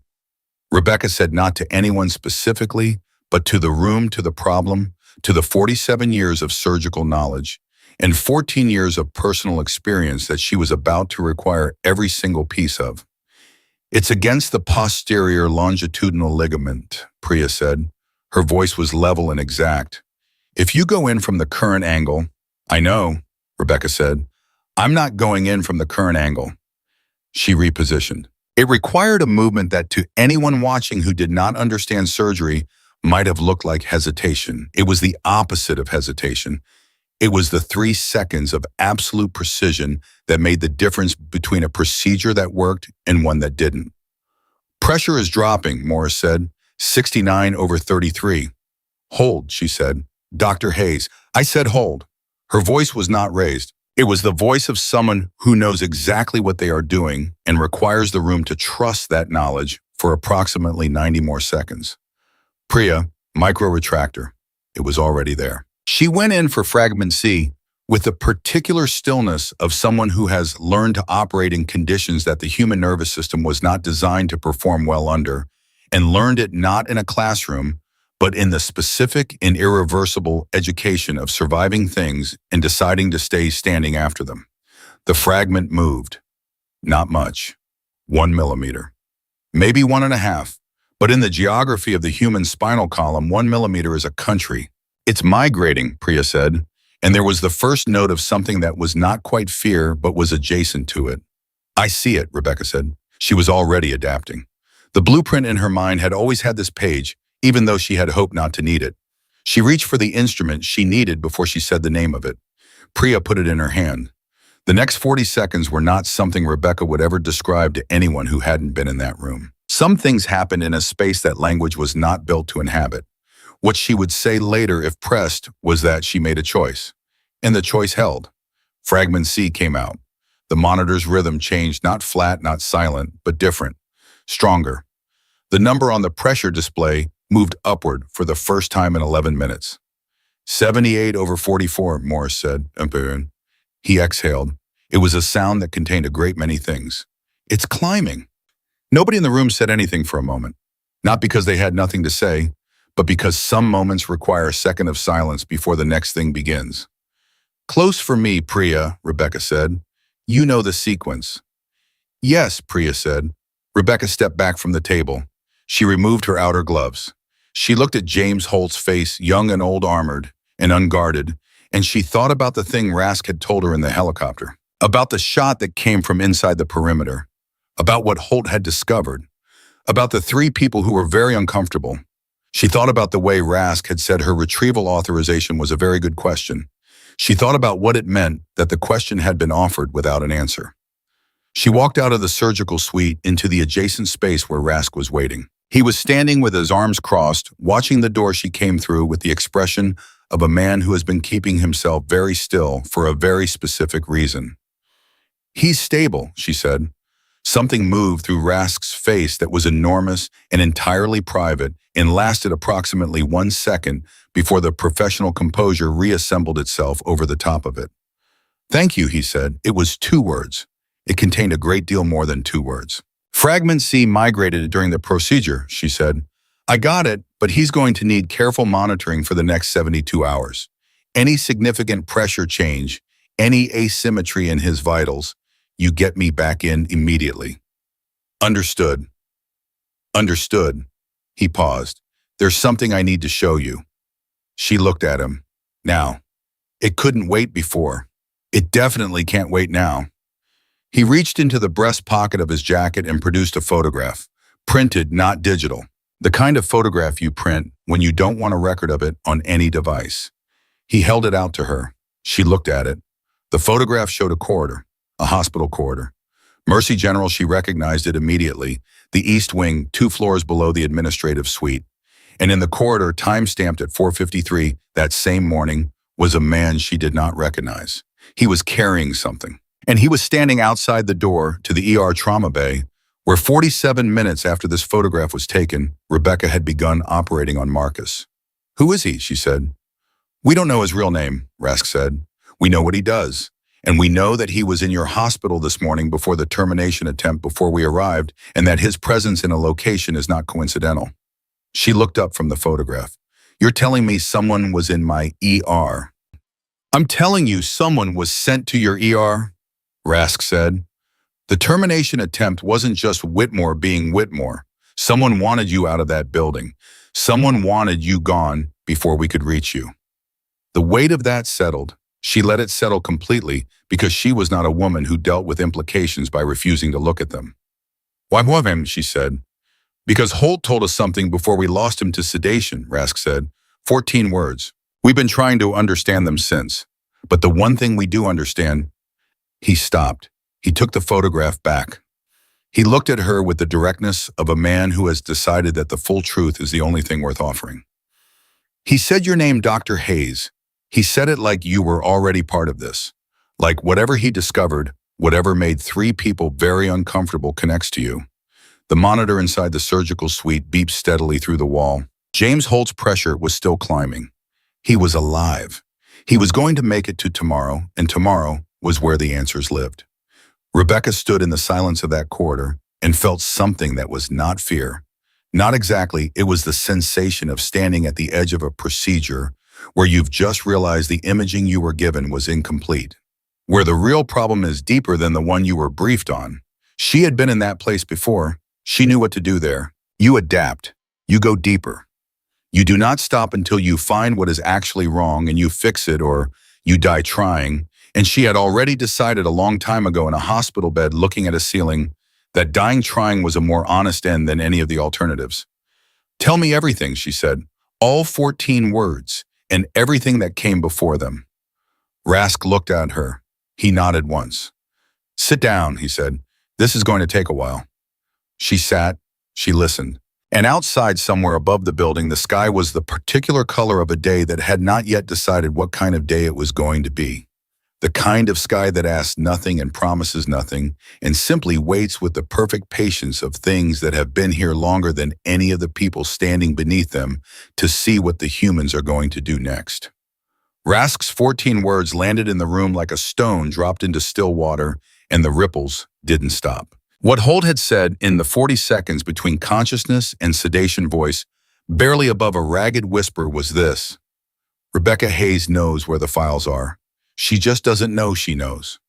Rebecca said not to anyone specifically, but to the room, to the problem, to the 47 years of surgical knowledge and 14 years of personal experience that she was about to require every single piece of. It's against the posterior longitudinal ligament, Priya said. Her voice was level and exact. If you go in from the current angle, I know, Rebecca said. I'm not going in from the current angle. She repositioned. It required a movement that to anyone watching who did not understand surgery might have looked like hesitation. It was the opposite of hesitation. It was the 3 seconds of absolute precision that made the difference between a procedure that worked and one that didn't. Pressure is dropping, Morris said. 69/33. Hold, she said. Dr. Hayes. I said hold. Her voice was not raised. It was the voice of someone who knows exactly what they are doing and requires the room to trust that knowledge for approximately 90 more seconds. Priya, micro-retractor. It was already there. She went in for Fragment C with the particular stillness of someone who has learned to operate in conditions that the human nervous system was not designed to perform well under, and learned it not in a classroom, but in the specific and irreversible education of surviving things and deciding to stay standing after them. The fragment moved. Not much. 1 millimeter. Maybe 1.5. But in the geography of the human spinal column, 1 millimeter is a country. It's migrating, Priya said, and there was the first note of something that was not quite fear, but was adjacent to it. I see it, Rebecca said. She was already adapting. The blueprint in her mind had always had this page, even though she had hoped not to need it. She reached for the instrument she needed before she said the name of it. Priya put it in her hand. The next 40 seconds were not something Rebecca would ever describe to anyone who hadn't been in that room. Some things happened in a space that language was not built to inhabit. What she would say later if pressed was that she made a choice. And the choice held. Fragment C came out. The monitor's rhythm changed, not flat, not silent, but different, stronger. The number on the pressure display moved upward for the first time in 11 minutes. 78/44, Morris said. He exhaled. It was a sound that contained a great many things. It's climbing. Nobody in the room said anything for a moment. Not because they had nothing to say, but because some moments require a second of silence before the next thing begins. Close for me, Priya, Rebecca said. You know the sequence. Yes, Priya said. Rebecca stepped back from the table. She removed her outer gloves. She looked at James Holt's face, young and old, armored and unguarded, and she thought about the thing Rask had told her in the helicopter, about the shot that came from inside the perimeter, about what Holt had discovered, about the three people who were very uncomfortable. She thought about the way Rask had said her retrieval authorization was a very good question. She thought about what it meant that the question had been offered without an answer. She walked out of the surgical suite into the adjacent space where Rask was waiting. He was standing with his arms crossed, watching the door she came through with the expression of a man who has been keeping himself very still for a very specific reason. He's stable, she said. Something moved through Rask's face that was enormous and entirely private and lasted approximately 1 second before the professional composure reassembled itself over the top of it. Thank you, he said. It was 2 words. It contained a great deal more than 2 words. Fragment C migrated during the procedure, she said. I got it, but he's going to need careful monitoring for the next 72 hours. Any significant pressure change, any asymmetry in his vitals, you get me back in immediately. Understood. Understood. He paused. There's something I need to show you. She looked at him. Now. It couldn't wait before. It definitely can't wait now. He reached into the breast pocket of his jacket and produced a photograph. Printed, not digital. The kind of photograph you print when you don't want a record of it on any device. He held it out to her. She looked at it. The photograph showed a corridor, a hospital corridor. Mercy General, she recognized it immediately, the East Wing, 2 floors below the administrative suite. And in the corridor, time-stamped at 4:53 that same morning, was a man she did not recognize. He was carrying something. And he was standing outside the door to the ER trauma bay, where 47 minutes after this photograph was taken, Rebecca had begun operating on Marcus. Who is he? She said. We don't know his real name, Rask said. We know what he does. And we know that he was in your hospital this morning before the termination attempt before we arrived, and that his presence in a location is not coincidental. She looked up from the photograph. You're telling me someone was in my ER? I'm telling you someone was sent to your ER, Rask said. The termination attempt wasn't just Whitmore being Whitmore. Someone wanted you out of that building. Someone wanted you gone before we could reach you. The weight of that settled. She let it settle completely because she was not a woman who dealt with implications by refusing to look at them. Why him, she said. Because Holt told us something before we lost him to sedation, Rask said. 14 words. We've been trying to understand them since. But the one thing we do understand. He stopped. He took the photograph back. He looked at her with the directness of a man who has decided that the full truth is the only thing worth offering. He said your name, Dr. Hayes. He said it like you were already part of this. Like whatever he discovered, whatever made 3 people very uncomfortable connects to you. The monitor inside the surgical suite beeped steadily through the wall. James Holt's pressure was still climbing. He was alive. He was going to make it to tomorrow, and tomorrow was where the answers lived. Rebecca stood in the silence of that corridor and felt something that was not fear. Not exactly, it was the sensation of standing at the edge of a procedure where you've just realized the imaging you were given was incomplete. Where the real problem is deeper than the one you were briefed on. She had been in that place before. She knew what to do there. You adapt. You go deeper. You do not stop until you find what is actually wrong and you fix it, or you die trying. And she had already decided a long time ago in a hospital bed looking at a ceiling that dying trying was a more honest end than any of the alternatives. Tell me everything, she said. All 14 words and everything that came before them. Rask looked at her. He nodded once. Sit down, he said. This is going to take a while. She sat. She listened. And outside, somewhere above the building, the sky was the particular color of a day that had not yet decided what kind of day it was going to be. The kind of sky that asks nothing and promises nothing, and simply waits with the perfect patience of things that have been here longer than any of the people standing beneath them to see what the humans are going to do next. Rask's 14 words landed in the room like a stone dropped into still water, and the ripples didn't stop. What Holt had said in the 40 seconds between consciousness and sedation voice, barely above a ragged whisper, was this: Rebecca Hayes knows where the files are. She just doesn't know she knows.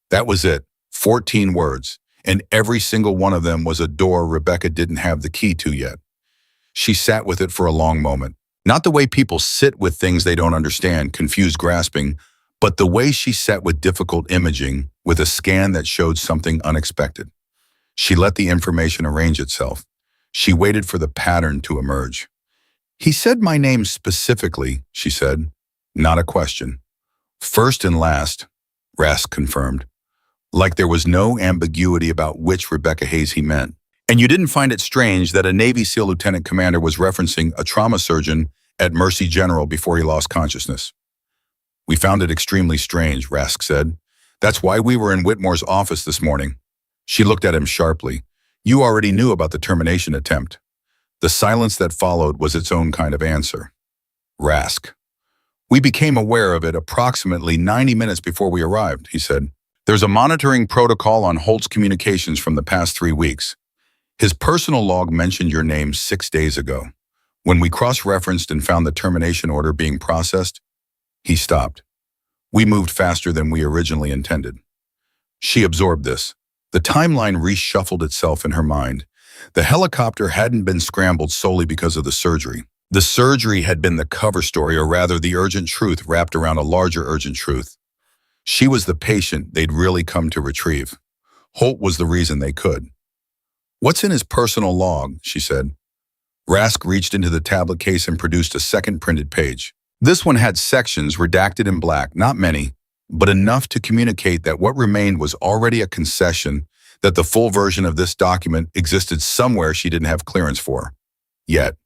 That was it, 14 words, and every single one of them was a door Rebecca didn't have the key to yet. She sat with it for a long moment. Not the way people sit with things they don't understand, confused grasping, but the way she sat with difficult imaging, with a scan that showed something unexpected. She let the information arrange itself. She waited for the pattern to emerge. He said my name specifically, she said, not a question. First and last, Rask confirmed, like there was no ambiguity about which Rebecca Hayes he meant. And you didn't find it strange that a Navy SEAL lieutenant commander was referencing a trauma surgeon at Mercy General before he lost consciousness? We found it extremely strange, Rask said. That's why we were in Whitmore's office this morning. She looked at him sharply. You already knew about the termination attempt. The silence that followed was its own kind of answer. Rask. We became aware of it approximately 90 minutes before we arrived, he said. There's a monitoring protocol on Holt's communications from the past 3 weeks. His personal log mentioned your name 6 days ago. When we cross-referenced and found the termination order being processed, he stopped. We moved faster than we originally intended. She absorbed this. The timeline reshuffled itself in her mind. The helicopter hadn't been scrambled solely because of the surgery. The surgery had been the cover story, or rather the urgent truth wrapped around a larger urgent truth. She was the patient they'd really come to retrieve. Holt was the reason they could. What's in his personal log? She said. Rask reached into the tablet case and produced a second printed page. This one had sections redacted in black, not many, but enough to communicate that what remained was already a concession, that the full version of this document existed somewhere she didn't have clearance for. Yet,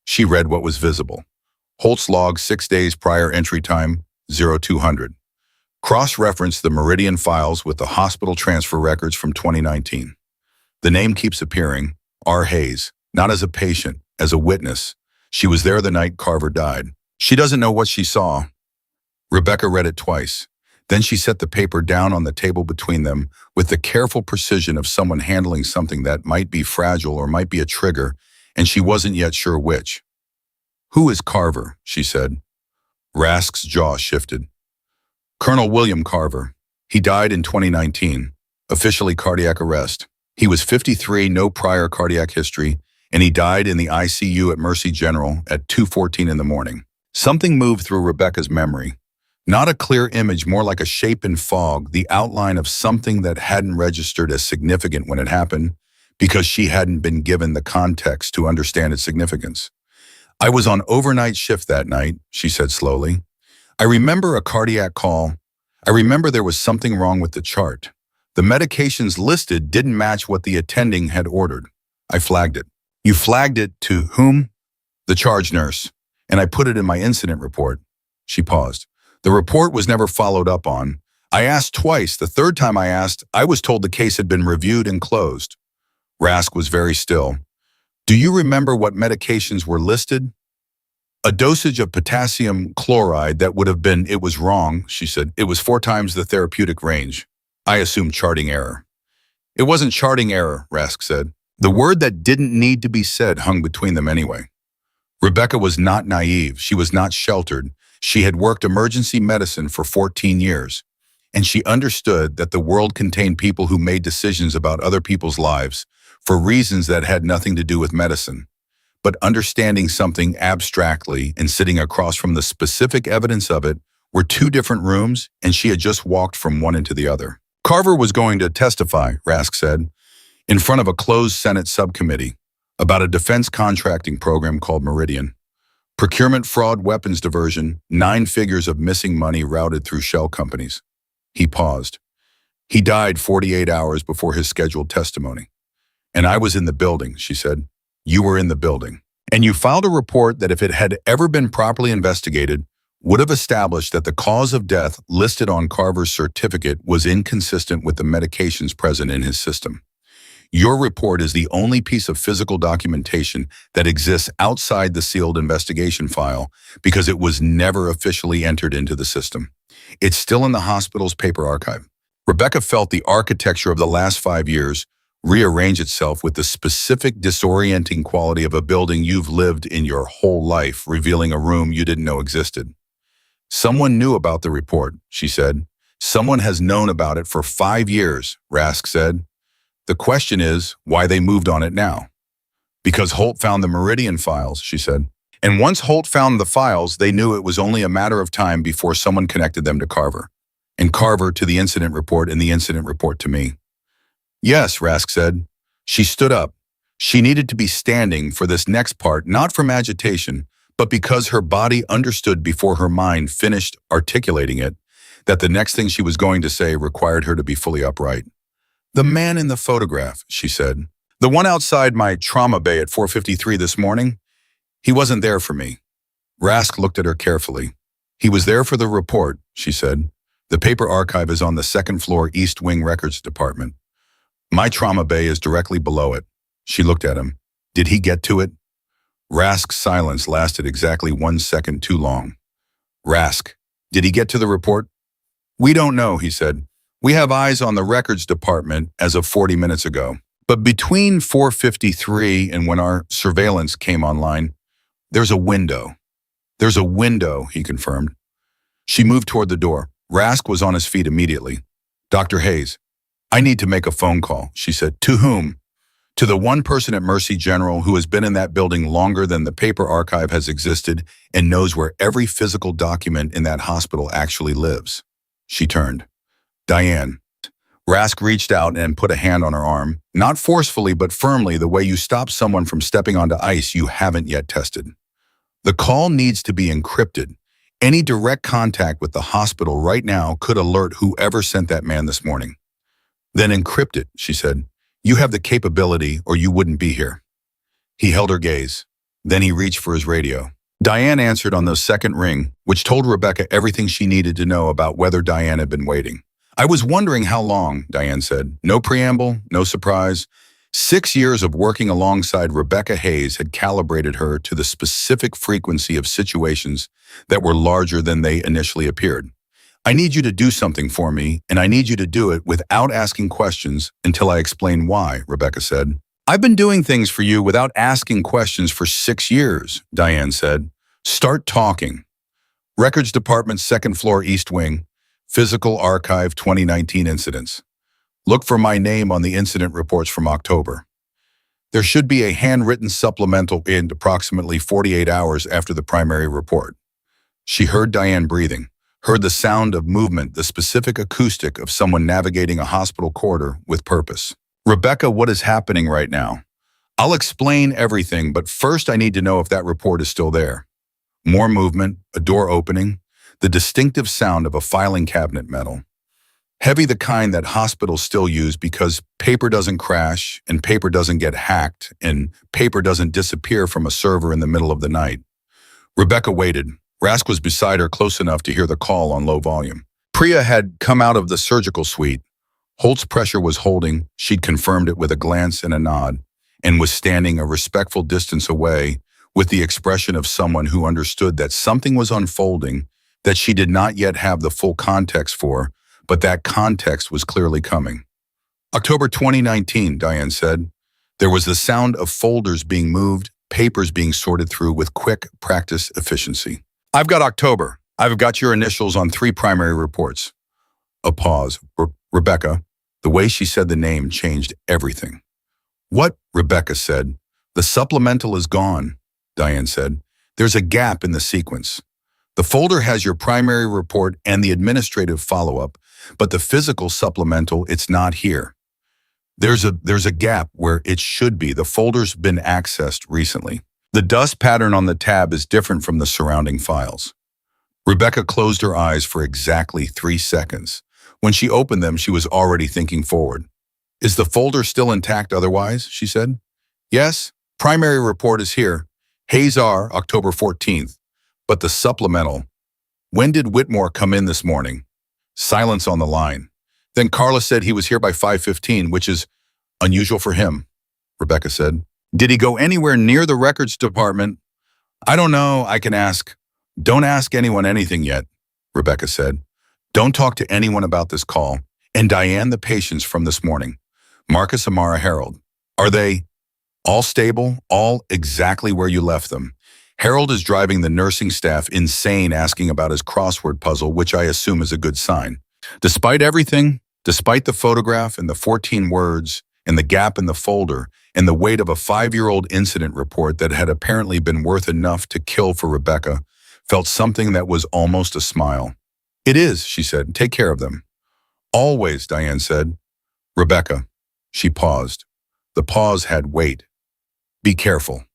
she read what was visible. Holt's log, 6 days prior entry time, 0200. Cross-referenced the Meridian files with the hospital transfer records from 2019. The name keeps appearing, R. Hayes, not as a patient, as a witness. She was there the night Carver died. She doesn't know what she saw. Rebecca read it twice. Then she set the paper down on the table between them with the careful precision of someone handling something that might be fragile or might be a trigger, and she wasn't yet sure which. Who is Carver? She said. Rask's jaw shifted. Colonel William Carver. He died in 2019, officially cardiac arrest. He was 53, no prior cardiac history, and he died in the ICU at Mercy General at 2:14 in the morning. Something moved through Rebecca's memory. Not a clear image, more like a shape in fog, the outline of something that hadn't registered as significant when it happened, because she hadn't been given the context to understand its significance. I was on overnight shift that night, she said slowly. I remember a cardiac call. I remember there was something wrong with the chart. The medications listed didn't match what the attending had ordered. I flagged it. You flagged it to whom? The charge nurse. And I put it in my incident report. She paused. The report was never followed up on. I asked twice. The third time I asked, I was told the case had been reviewed and closed. Rask was very still. Do you remember what medications were listed? A dosage of potassium chloride that would have been, it was wrong, she said. It was 4 times the therapeutic range. I assumed charting error. It wasn't charting error, Rask said. The word that didn't need to be said hung between them anyway. Rebecca was not naive. She was not sheltered. She had worked emergency medicine for 14 years, and she understood that the world contained people who made decisions about other people's lives for reasons that had nothing to do with medicine. But understanding something abstractly and sitting across from the specific evidence of it were 2 different rooms, and she had just walked from one into the other. Carver was going to testify, Rask said, in front of a closed Senate subcommittee about a defense contracting program called Meridian. Procurement fraud, weapons diversion, 9 figures of missing money routed through shell companies. He paused. He died 48 hours before his scheduled testimony. And I was in the building, she said. You were in the building. And you filed a report that if it had ever been properly investigated, would have established that the cause of death listed on Carver's certificate was inconsistent with the medications present in his system. Your report is the only piece of physical documentation that exists outside the sealed investigation file because it was never officially entered into the system. It's still in the hospital's paper archive. Rebecca felt the architecture of the last 5 years rearrange itself with the specific disorienting quality of a building you've lived in your whole life, revealing a room you didn't know existed. Someone knew about the report, she said. Someone has known about it for 5 years, Rask said. The question is why they moved on it now. Because Holt found the Meridian files, she said. And once Holt found the files, they knew it was only a matter of time before someone connected them to Carver. And Carver to the incident report and the incident report to me. Yes, Rask said. She stood up. She needed to be standing for this next part, not from agitation, but because her body understood before her mind finished articulating it, that the next thing she was going to say required her to be fully upright. The man in the photograph, she said. The one outside my trauma bay at 4:53 this morning, he wasn't there for me. Rask looked at her carefully. He was there for the report, she said. The paper archive is on the second floor East Wing Records Department. My trauma bay is directly below it. She looked at him. Did he get to it? Rask's silence lasted exactly 1 second too long. Rask, did he get to the report? We don't know, he said. We have eyes on the records department as of 40 minutes ago. But between 4:53 and when our surveillance came online, there's a window. There's a window, he confirmed. She moved toward the door. Rask was on his feet immediately. Dr. Hayes, I need to make a phone call, she said. To whom? To the one person at Mercy General who has been in that building longer than the paper archive has existed and knows where every physical document in that hospital actually lives. She turned. Diane. Rask reached out and put a hand on her arm, not forcefully but firmly, the way you stop someone from stepping onto ice you haven't yet tested. The call needs to be encrypted. Any direct contact with the hospital right now could alert whoever sent that man this morning. Then encrypt it, she said. You have the capability or you wouldn't be here. He held her gaze. Then he reached for his radio. Diane answered on the second ring, which told Rebecca everything she needed to know about whether Diane had been waiting. I was wondering how long, Diane said. No preamble, no surprise. 6 years of working alongside Rebecca Hayes had calibrated her to the specific frequency of situations that were larger than they initially appeared. I need you to do something for me, and I need you to do it without asking questions until I explain why, Rebecca said. I've been doing things for you without asking questions for 6 years, Diane said. Start talking. Records Department, second floor, East Wing. Physical Archive 2019 incidents. Look for my name on the incident reports from October. There should be a handwritten supplemental in approximately 48 hours after the primary report. She heard Diane breathing, heard the sound of movement, the specific acoustic of someone navigating a hospital corridor with purpose. Rebecca, what is happening right now? I'll explain everything, but first I need to know if that report is still there. More movement, a door opening, the distinctive sound of a filing cabinet metal. Heavy, the kind that hospitals still use because paper doesn't crash and paper doesn't get hacked and paper doesn't disappear from a server in the middle of the night. Rebecca waited. Rask was beside her close enough to hear the call on low volume. Priya had come out of the surgical suite. Holt's pressure was holding. She'd confirmed it with a glance and a nod and was standing a respectful distance away with the expression of someone who understood that something was unfolding that she did not yet have the full context for, but that context was clearly coming. October 2019, Diane said. There was the sound of folders being moved, papers being sorted through with quick practice efficiency. I've got October. I've got your initials on 3 primary reports. A pause. Rebecca, the way she said the name changed everything. What? Rebecca said. The supplemental is gone, Diane said. There's a gap in the sequence. The folder has your primary report and the administrative follow-up, but the physical supplemental, it's not here. There's a gap where it should be. The folder's been accessed recently. The dust pattern on the tab is different from the surrounding files. Rebecca closed her eyes for exactly 3 seconds. When she opened them, she was already thinking forward. Is the folder still intact otherwise? She said. Yes? Primary report is here. Hazar, October 14th. But the supplemental. When did Whitmore come in this morning? Silence on the line. Then Carla said he was here by 5:15, which is unusual for him, Rebecca said. Did he go anywhere near the records department? I don't know, I can ask. Don't ask anyone anything yet, Rebecca said. Don't talk to anyone about this call. And Diane, the patients from this morning. Marcus Amara Harold. Are they all stable? All exactly where you left them? Harold is driving the nursing staff insane asking about his crossword puzzle, which I assume is a good sign. Despite everything, despite the photograph and the 14 words and the gap in the folder and the weight of a 5-year-old incident report that had apparently been worth enough to kill for Rebecca, felt something that was almost a smile. It is, she said. Take care of them. Always, Diane said. Rebecca. She paused. The pause had weight. Be careful.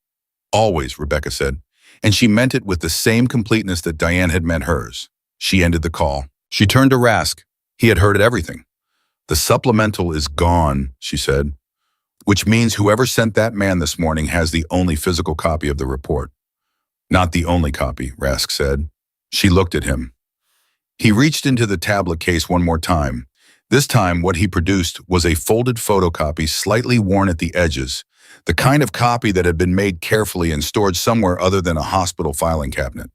Always, Rebecca said. And she meant it with the same completeness that Diane had meant hers. She ended the call. She turned to Rask. He had heard everything. The supplemental is gone, she said, which means whoever sent that man this morning has the only physical copy of the report. Not the only copy, Rask said. She looked at him. He reached into the tablet case one more time. This time, what he produced was a folded photocopy slightly worn at the edges, the kind of copy that had been made carefully and stored somewhere other than a hospital filing cabinet.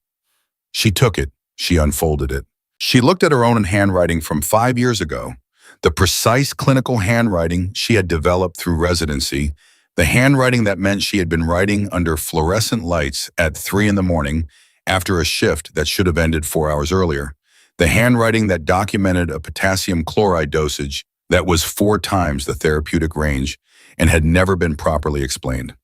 She took it. She unfolded it. She looked at her own handwriting from 5 years ago, the precise clinical handwriting she had developed through residency, the handwriting that meant she had been writing under fluorescent lights at 3 in the morning after a shift that should have ended 4 hours earlier, the handwriting that documented a potassium chloride dosage that was 4 times the therapeutic range and had never been properly explained.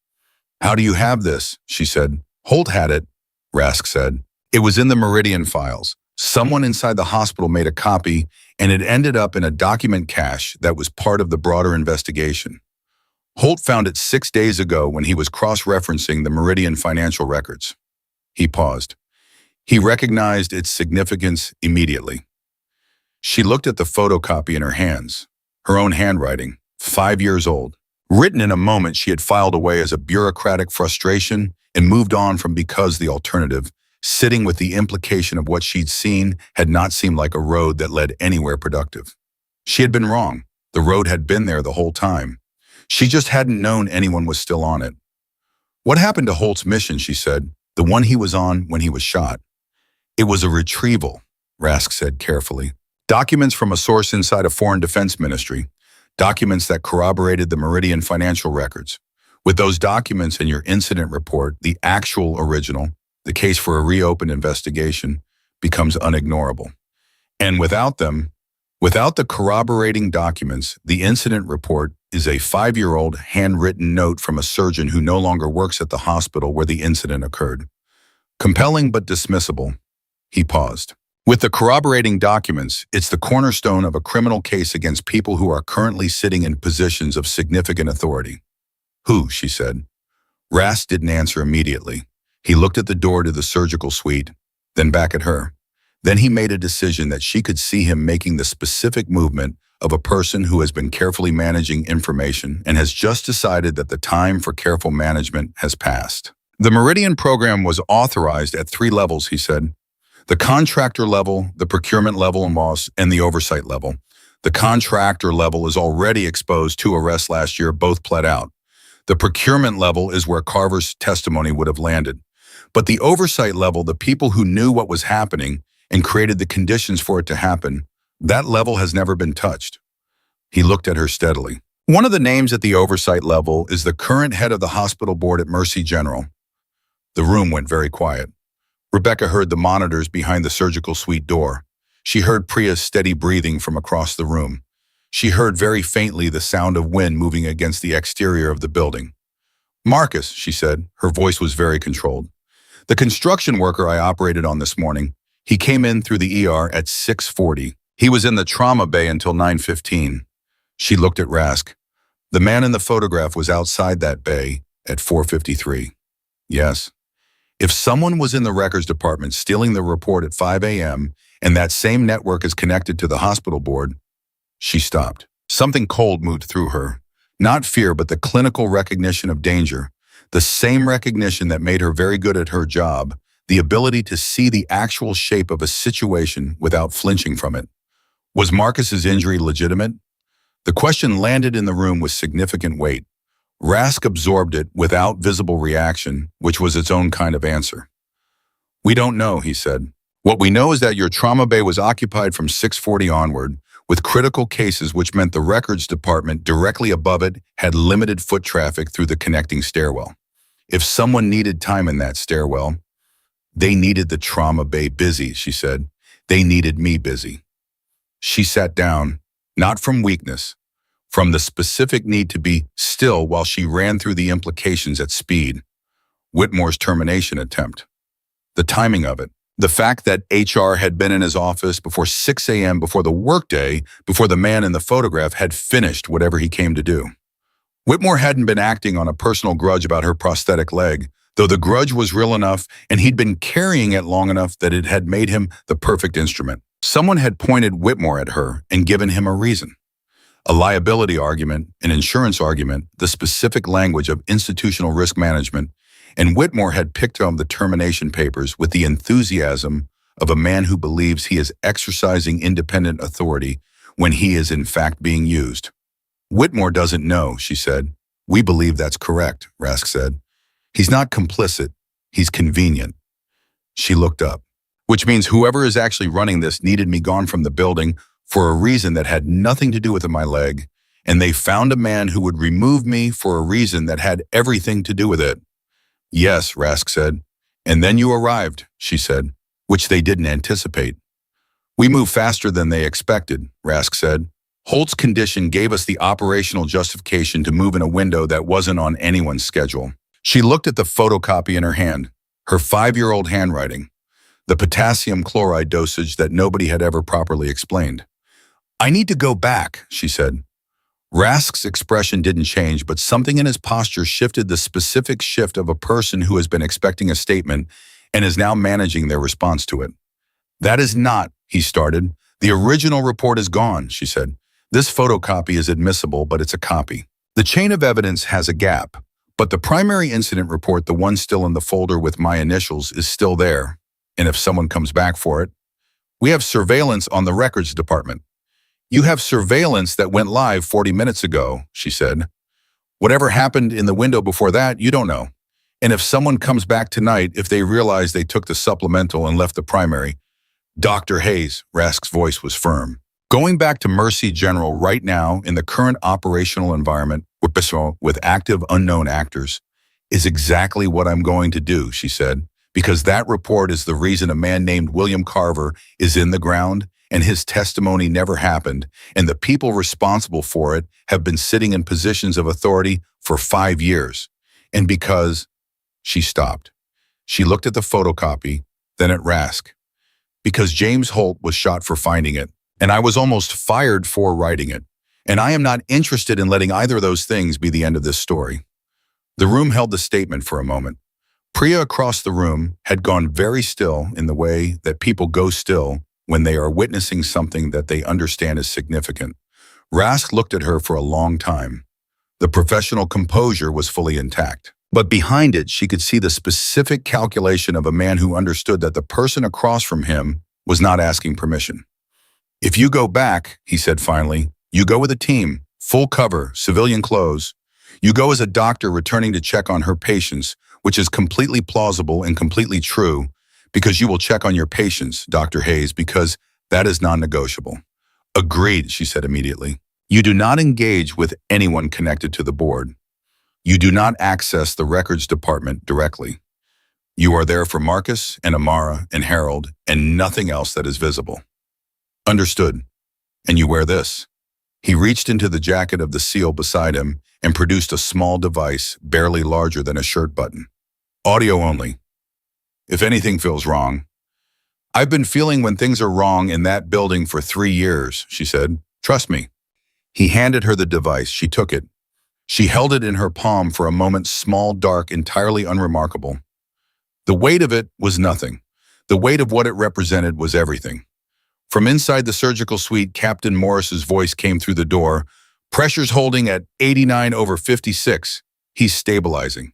How do you have this? She said. Holt had it, Rask said. It was in the Meridian files. Someone inside the hospital made a copy, and it ended up in a document cache that was part of the broader investigation. Holt found it 6 days ago when he was cross-referencing the Meridian financial records. He paused. He recognized its significance immediately. She looked at the photocopy in her hands, her own handwriting, 5 years old. Written in a moment she had filed away as a bureaucratic frustration and moved on from because the alternative, sitting with the implication of what she'd seen, had not seemed like a road that led anywhere productive. She had been wrong. The road had been there the whole time. She just hadn't known anyone was still on it. What happened to Holt's mission, she said, the one he was on when he was shot? It was a retrieval, Rask said carefully. Documents from a source inside a foreign defense ministry. Documents that corroborated the Meridian financial records. With those documents in your incident report, the actual original, the case for a reopened investigation, becomes unignorable. And without them, without the corroborating documents, the incident report is a 5-year-old handwritten note from a surgeon who no longer works at the hospital where the incident occurred. Compelling but dismissible. He paused. With the corroborating documents, it's the cornerstone of a criminal case against people who are currently sitting in positions of significant authority. Who? She said. Rask didn't answer immediately. He looked at the door to the surgical suite, then back at her. Then he made a decision that she could see him making the specific movement of a person who has been carefully managing information and has just decided that the time for careful management has passed. The Meridian program was authorized at 3 levels, he said. The contractor level, the procurement level and the oversight level. The contractor level is already exposed to arrests last year, both pled out. The procurement level is where Carver's testimony would have landed. But the oversight level, the people who knew what was happening and created the conditions for it to happen, that level has never been touched. He looked at her steadily. One of the names at the oversight level is the current head of the hospital board at Mercy General. The room went very quiet. Rebecca heard the monitors behind the surgical suite door. She heard Priya's steady breathing from across the room. She heard very faintly the sound of wind moving against the exterior of the building. Marcus, she said. Her voice was very controlled. The construction worker I operated on this morning, he came in through the ER at 6:40. He was in the trauma bay until 9:15. She looked at Rask. The man in the photograph was outside that bay at 4:53. Yes. If someone was in the records department stealing the report at 5 a.m. and that same network is connected to the hospital board, she stopped. Something cold moved through her. Not fear, but the clinical recognition of danger. The same recognition that made her very good at her job, the ability to see the actual shape of a situation without flinching from it. Was Marcus's injury legitimate? The question landed in the room with significant weight. Rask absorbed it without visible reaction, which was its own kind of answer. "We don't know," he said. "What we know is that your trauma bay was occupied from 6:40 onward, with critical cases, which meant the records department directly above it had limited foot traffic through the connecting stairwell. If someone needed time in that stairwell, they needed the trauma bay busy," she said. "They needed me busy." She sat down, not from weakness, from the specific need to be still while she ran through the implications at speed. Whitmore's termination attempt. The timing of it. The fact that HR had been in his office before 6 a.m., before the workday, before the man in the photograph had finished whatever he came to do. Whitmore hadn't been acting on a personal grudge about her prosthetic leg, though the grudge was real enough and he'd been carrying it long enough that it had made him the perfect instrument. Someone had pointed Whitmore at her and given him a reason. A liability argument, an insurance argument, the specific language of institutional risk management, and Whitmore had picked up the termination papers with the enthusiasm of a man who believes he is exercising independent authority when he is in fact being used. "Whitmore doesn't know," she said. "We believe that's correct," Rask said. "He's not complicit, he's convenient." She looked up. "Which means whoever is actually running this needed me gone from the building for a reason that had nothing to do with my leg, and they found a man who would remove me for a reason that had everything to do with it." "Yes," Rask said. "And then you arrived," she said, "which they didn't anticipate." "We moved faster than they expected," Rask said. "Holt's condition gave us the operational justification to move in a window that wasn't on anyone's schedule." She looked at the photocopy in her hand, her 5-year-old handwriting, the potassium chloride dosage that nobody had ever properly explained. "I need to go back," she said. Rask's expression didn't change, but something in his posture shifted, the specific shift of a person who has been expecting a statement and is now managing their response to it. "That is not," he started. "The original report is gone," she said. "This photocopy is admissible, but it's a copy. The chain of evidence has a gap, but the primary incident report, the one still in the folder with my initials, is still there. And if someone comes back for it, we have surveillance on the records department." "You have surveillance that went live 40 minutes ago," she said. "Whatever happened in the window before that, you don't know. And if someone comes back tonight, if they realize they took the supplemental and left the primary—" "Dr. Hayes," Rask's voice was firm. "Going back to Mercy General right now in the current operational environment with active unknown actors is exactly what I'm going to do," she said, "because that report is the reason a man named William Carver is in the ground, and his testimony never happened, and the people responsible for it have been sitting in positions of authority for 5 years. And because—" She stopped. She looked at the photocopy, then at Rask. "Because James Holt was shot for finding it, and I was almost fired for writing it. And I am not interested in letting either of those things be the end of this story." The room held the statement for a moment. Priya across the room had gone very still in the way that people go still when they are witnessing something that they understand is significant. Rask looked at her for a long time. The professional composure was fully intact. But behind it, she could see the specific calculation of a man who understood that the person across from him was not asking permission. "If you go back," he said finally, "you go with a team, full cover, civilian clothes. You go as a doctor returning to check on her patients, which is completely plausible and completely true, because you will check on your patients, Dr. Hayes, because that is non-negotiable." "Agreed," she said immediately. "You do not engage with anyone connected to the board. You do not access the records department directly. You are there for Marcus and Amara and Harold and nothing else that is visible." "Understood. And you wear this." He reached into the jacket of the SEAL beside him and produced a small device barely larger than a shirt button. "Audio only. If anything feels wrong—" "I've been feeling when things are wrong in that building for 3 years," she said. "Trust me." He handed her the device. She took it. She held it in her palm for a moment, small, dark, entirely unremarkable. The weight of it was nothing. The weight of what it represented was everything. From inside the surgical suite, Captain Morris's voice came through the door. "Pressure's holding at 89/56. He's stabilizing."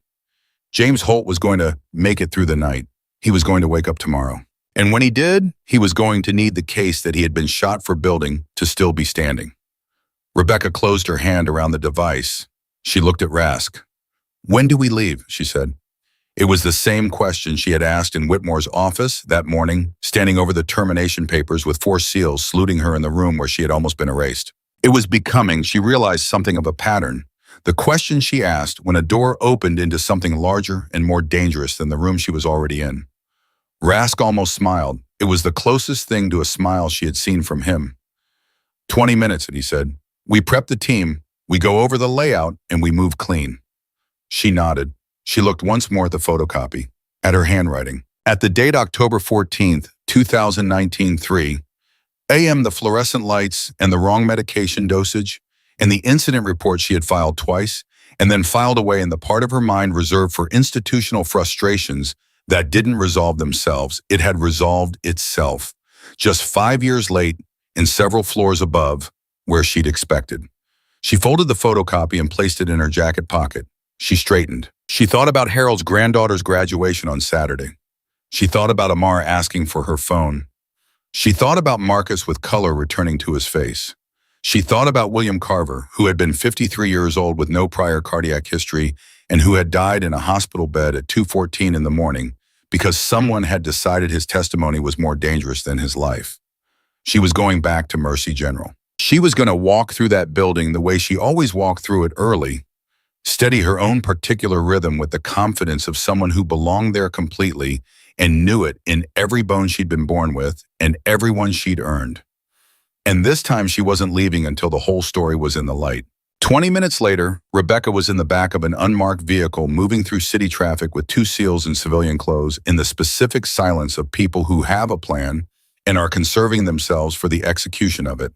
James Holt was going to make it through the night. He was going to wake up tomorrow. And when he did, he was going to need the case that he had been shot for building to still be standing. Rebecca closed her hand around the device. She looked at Rask. "When do we leave?" she said. It was the same question she had asked in Whitmore's office that morning, standing over the termination papers with 4 seals saluting her in the room where she had almost been erased. It was becoming, she realized, something of a pattern. The question she asked when a door opened into something larger and more dangerous than the room she was already in. Rask almost smiled. It was the closest thing to a smile she had seen from him. 20 minutes, he said. We prep the team, we go over the layout, and we move clean. She nodded. She looked once more at the photocopy, at her handwriting. At the date October 14th, 2019, 3 a.m., the fluorescent lights and the wrong medication dosage, and the incident report she had filed twice, and then filed away in the part of her mind reserved for institutional frustrations that didn't resolve themselves. It had resolved itself. Just 5 years late, and several floors above, where she'd expected. She folded the photocopy and placed it in her jacket pocket. She straightened. She thought about Harold's granddaughter's graduation on Saturday. She thought about Amar asking for her phone. She thought about Marcus with color returning to his face. She thought about William Carver, who had been 53 years old with no prior cardiac history and who had died in a hospital bed at 2:14 in the morning because someone had decided his testimony was more dangerous than his life. She was going back to Mercy General. She was going to walk through that building the way she always walked through it early, steady her own particular rhythm with the confidence of someone who belonged there completely and knew it in every bone she'd been born with and everyone she'd earned. And this time she wasn't leaving until the whole story was in the light. 20 minutes later, Rebecca was in the back of an unmarked vehicle moving through city traffic with 2 SEALs in civilian clothes in the specific silence of people who have a plan and are conserving themselves for the execution of it.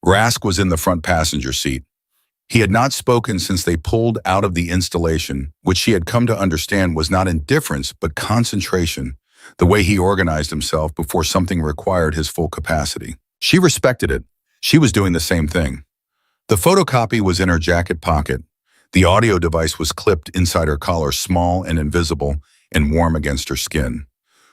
Rask was in the front passenger seat. He had not spoken since they pulled out of the installation, which she had come to understand was not indifference but concentration, the way he organized himself before something required his full capacity. She respected it. She was doing the same thing. The photocopy was in her jacket pocket. The audio device was clipped inside her collar, small and invisible and warm against her skin.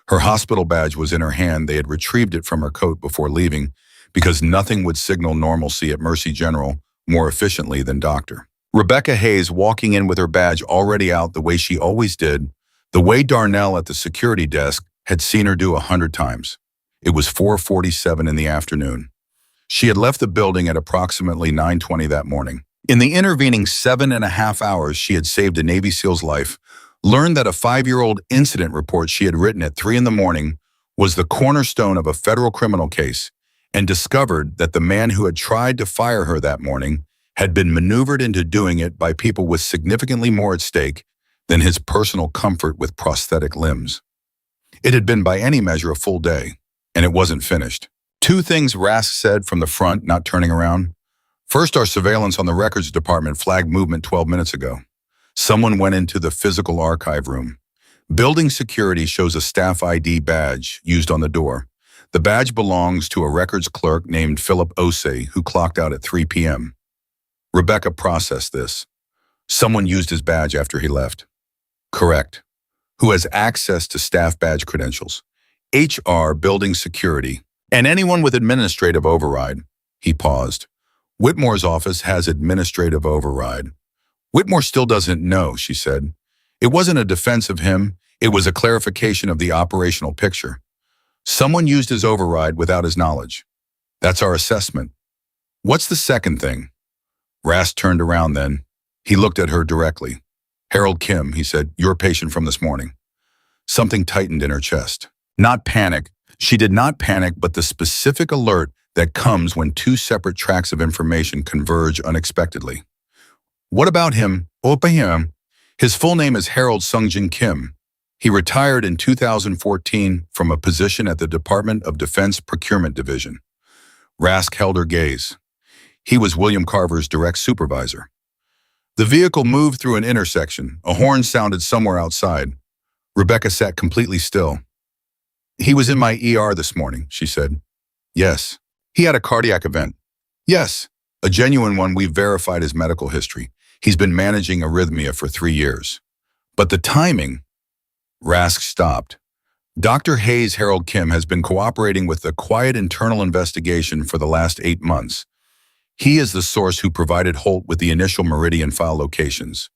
Her hospital badge was in her hand. They had retrieved it from her coat before leaving because nothing would signal normalcy at Mercy General more efficiently than Dr. Rebecca Hayes walking in with her badge already out the way she always did, the way Darnell at the security desk had seen her do 100 times. It was 4:47 in the afternoon. She had left the building at approximately 9:20 that morning. In the intervening 7.5 hours, she had saved a Navy SEAL's life, learned that a 5-year-old incident report she had written at 3 in the morning was the cornerstone of a federal criminal case, and discovered that the man who had tried to fire her that morning had been maneuvered into doing it by people with significantly more at stake than his personal comfort with prosthetic limbs. It had been by any measure a full day, and it wasn't finished. 2 things Rask said from the front, not turning around. First, our surveillance on the records department flagged movement 12 minutes ago. Someone went into the physical archive room. Building security shows a staff ID badge used on the door. The badge belongs to a records clerk named Philip Osei, who clocked out at 3 p.m. Rebecca processed this. Someone used his badge after he left. Correct. Who has access to staff badge credentials. HR, building security, and anyone with administrative override. He paused. Whitmore's office has administrative override. Whitmore still doesn't know, she said. It wasn't a defense of him. It was a clarification of the operational picture. Someone used his override without his knowledge. That's our assessment. What's the second thing? Rask turned around then. He looked at her directly. Harold Kim, he said, your patient from this morning. Something tightened in her chest. Not panic. She did not panic, but the specific alert that comes when 2 separate tracks of information converge unexpectedly. What about him? His full name is Harold Sungjin Kim. He retired in 2014 from a position at the Department of Defense Procurement Division. Rask held her gaze. He was William Carver's direct supervisor. The vehicle moved through an intersection. A horn sounded somewhere outside. Rebecca sat completely still. He was in my ER this morning, she said. Yes. He had a cardiac event. Yes. A genuine one. We've verified his medical history. He's been managing arrhythmia for 3 years. But the timing, Rask stopped. Dr. Hayes Harold Kim has been cooperating with the quiet internal investigation for the last 8 months. He is the source who provided Holt with the initial Meridian file locations.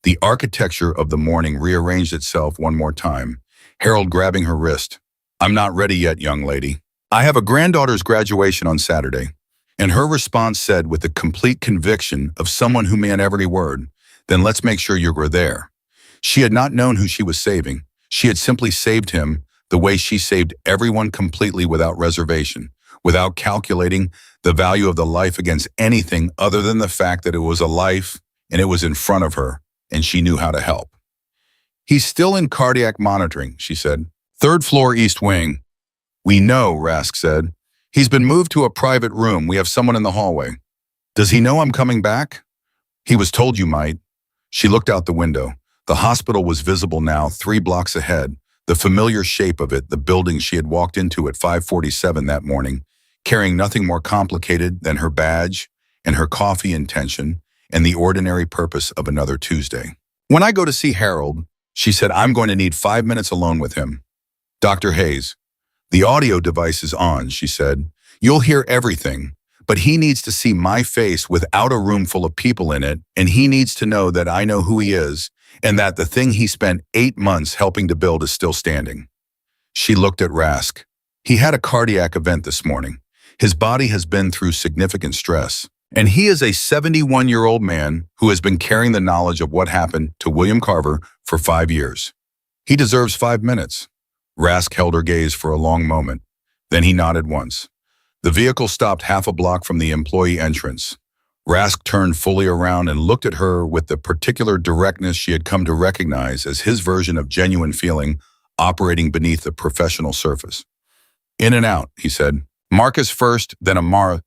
The architecture of the morning rearranged itself one more time, Harold grabbing her wrist. I'm not ready yet, young lady. I have a granddaughter's graduation on Saturday. And her response said with the complete conviction of someone who meant every word, then let's make sure you were there. She had not known who she was saving. She had simply saved him the way she saved everyone completely without reservation, without calculating the value of the life against anything other than the fact that it was a life and it was in front of her and she knew how to help. He's still in cardiac monitoring, she said. 3rd floor East Wing. We know, Rask said. He's been moved to a private room. We have someone in the hallway. Does he know I'm coming back? He was told you might. She looked out the window. The hospital was visible now 3 blocks ahead, the familiar shape of it, the building she had walked into at 5:47 that morning, carrying nothing more complicated than her badge and her coffee intention and the ordinary purpose of another Tuesday. When I go to see Harold, she said, I'm going to need 5 minutes alone with him. Dr. Hayes, the audio device is on, she said. You'll hear everything, but he needs to see my face without a room full of people in it, and he needs to know that I know who he is and that the thing he spent 8 months helping to build is still standing. She looked at Rask. He had a cardiac event this morning. His body has been through significant stress, and he is a 71-year-old man who has been carrying the knowledge of what happened to William Carver for 5 years. He deserves 5 minutes. Rask held her gaze for a long moment. Then he nodded once. The vehicle stopped half a block from the employee entrance. Rask turned fully around and looked at her with the particular directness she had come to recognize as his version of genuine feeling operating beneath the professional surface. In and out, he said. Marcus first, then Amar,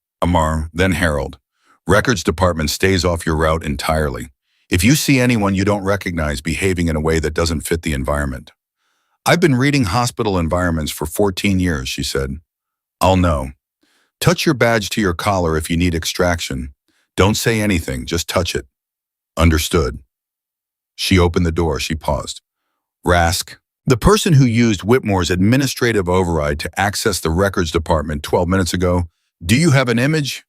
then Harold. Records department stays off your route entirely. If you see anyone you don't recognize behaving in a way that doesn't fit the environment. I've been reading hospital environments for 14 years, she said. I'll know. Touch your badge to your collar if you need extraction. Don't say anything, just touch it. Understood. She opened the door, she paused. Rask, the person who used Whitmore's administrative override to access the records department 12 minutes ago, do you have an image?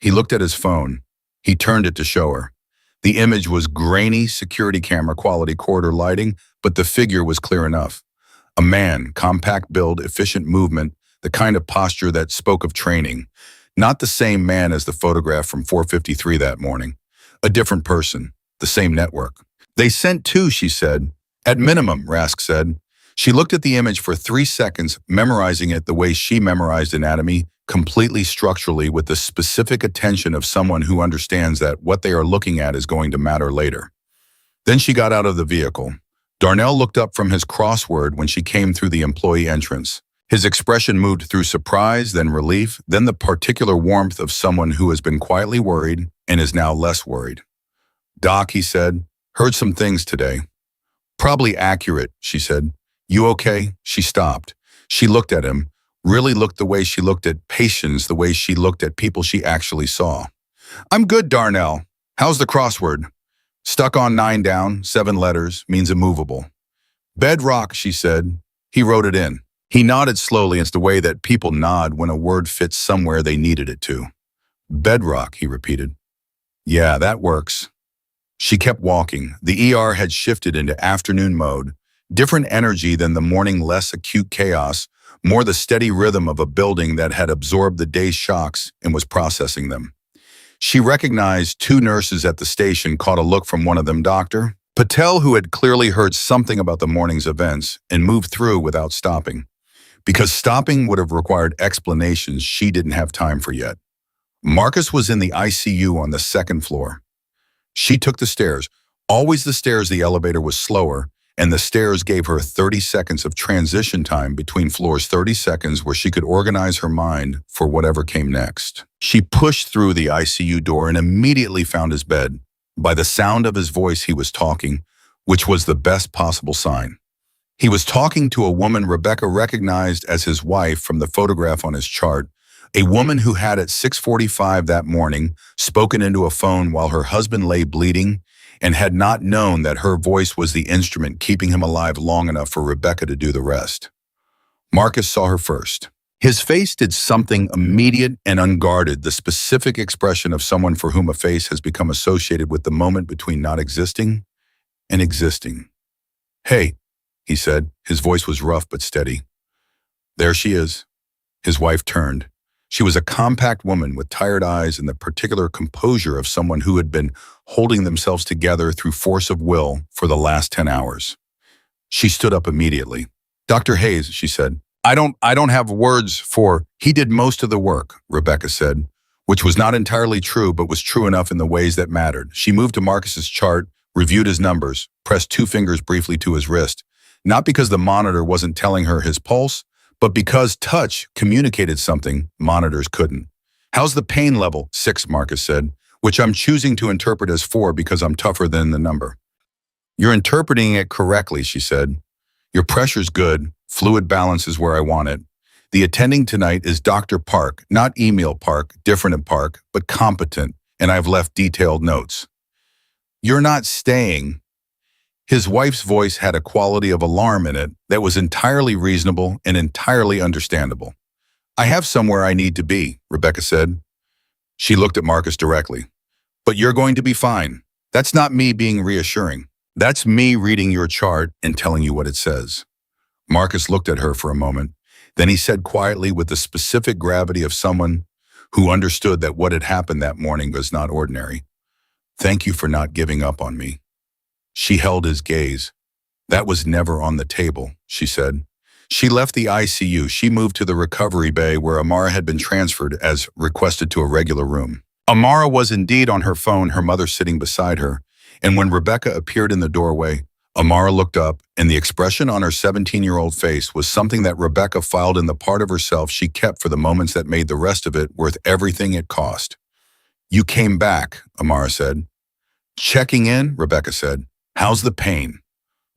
He looked at his phone. He turned it to show her. The image was grainy security camera quality corridor lighting, but the figure was clear enough. A man, compact build, efficient movement, the kind of posture that spoke of training. Not the same man as the photograph from 4:53 that morning. A different person, the same network. They sent 2, she said. At minimum, Rask said. She looked at the image for 3 seconds, memorizing it the way she memorized anatomy, completely structurally with the specific attention of someone who understands that what they are looking at is going to matter later. Then she got out of the vehicle. Darnell looked up from his crossword when she came through the employee entrance. His expression moved through surprise, then relief, then the particular warmth of someone who has been quietly worried and is now less worried. Doc, he said, heard some things today. Probably accurate, she said. You okay? She stopped. She looked at him, really looked the way she looked at patients, the way she looked at people she actually saw. I'm good, Darnell. How's the crossword? Stuck on 9 down, 7 letters, means immovable. Bedrock, she said. He wrote it in. He nodded slowly. It's the way that people nod when a word fits somewhere they needed it to. Bedrock, he repeated. Yeah, that works. She kept walking. The ER had shifted into afternoon mode, different energy than the morning, less acute chaos, more the steady rhythm of a building that had absorbed the day's shocks and was processing them. She recognized 2 nurses at the station, caught a look from one of them, Dr. Patel, who had clearly heard something about the morning's events and moved through without stopping. Because stopping would have required explanations she didn't have time for yet. Marcus was in the ICU on the 2nd floor. She took the stairs. Always the stairs, the elevator was slower, and the stairs gave her 30 seconds of transition time between floors, 30 seconds where she could organize her mind for whatever came next. She pushed through the ICU door and immediately found his bed. By the sound of his voice, he was talking, which was the best possible sign. He was talking to a woman Rebecca recognized as his wife from the photograph on his chart, a woman who had at 6:45 that morning spoken into a phone while her husband lay bleeding and had not known that her voice was the instrument keeping him alive long enough for Rebecca to do the rest. Marcus saw her first. His face did something immediate and unguarded, the specific expression of someone for whom a face has become associated with the moment between not existing and existing. "Hey," he said. His voice was rough but steady. "There she is." His wife turned. She was a compact woman with tired eyes and the particular composure of someone who had been holding themselves together through force of will for the last 10 hours. She stood up immediately. "Dr. Hayes," she said, I don't have words for—" "He did most of the work," Rebecca said, which was not entirely true but was true enough in the ways that mattered. She moved to Marcus's chart, reviewed his numbers, pressed 2 fingers briefly to his wrist, not because the monitor wasn't telling her his pulse, but because touch communicated something monitors couldn't. "How's the pain level?" 6, Marcus said, which I'm choosing to interpret as 4 because I'm tougher than the number. "You're interpreting it correctly," she said. "Your pressure's good. Fluid balance is where I want it. The attending tonight is Dr. Park, not Emil Park, different in Park, but competent, and I've left detailed notes." "You're not staying." His wife's voice had a quality of alarm in it that was entirely reasonable and entirely understandable. "I have somewhere I need to be," Rebecca said. She looked at Marcus directly. "But you're going to be fine." "That's not me being reassuring. That's me reading your chart and telling you what it says." Marcus looked at her for a moment. Then he said quietly, with the specific gravity of someone who understood that what had happened that morning was not ordinary, "Thank you for not giving up on me." She held his gaze. "That was never on the table," she said. She left the ICU. She moved to the recovery bay where Amara had been transferred as requested to a regular room. Amara was indeed on her phone, her mother sitting beside her, and when Rebecca appeared in the doorway, Amara looked up, and the expression on her 17-year-old face was something that Rebecca filed in the part of herself she kept for the moments that made the rest of it worth everything it cost. "You came back," Amara said. "Checking in," Rebecca said. "How's the pain?"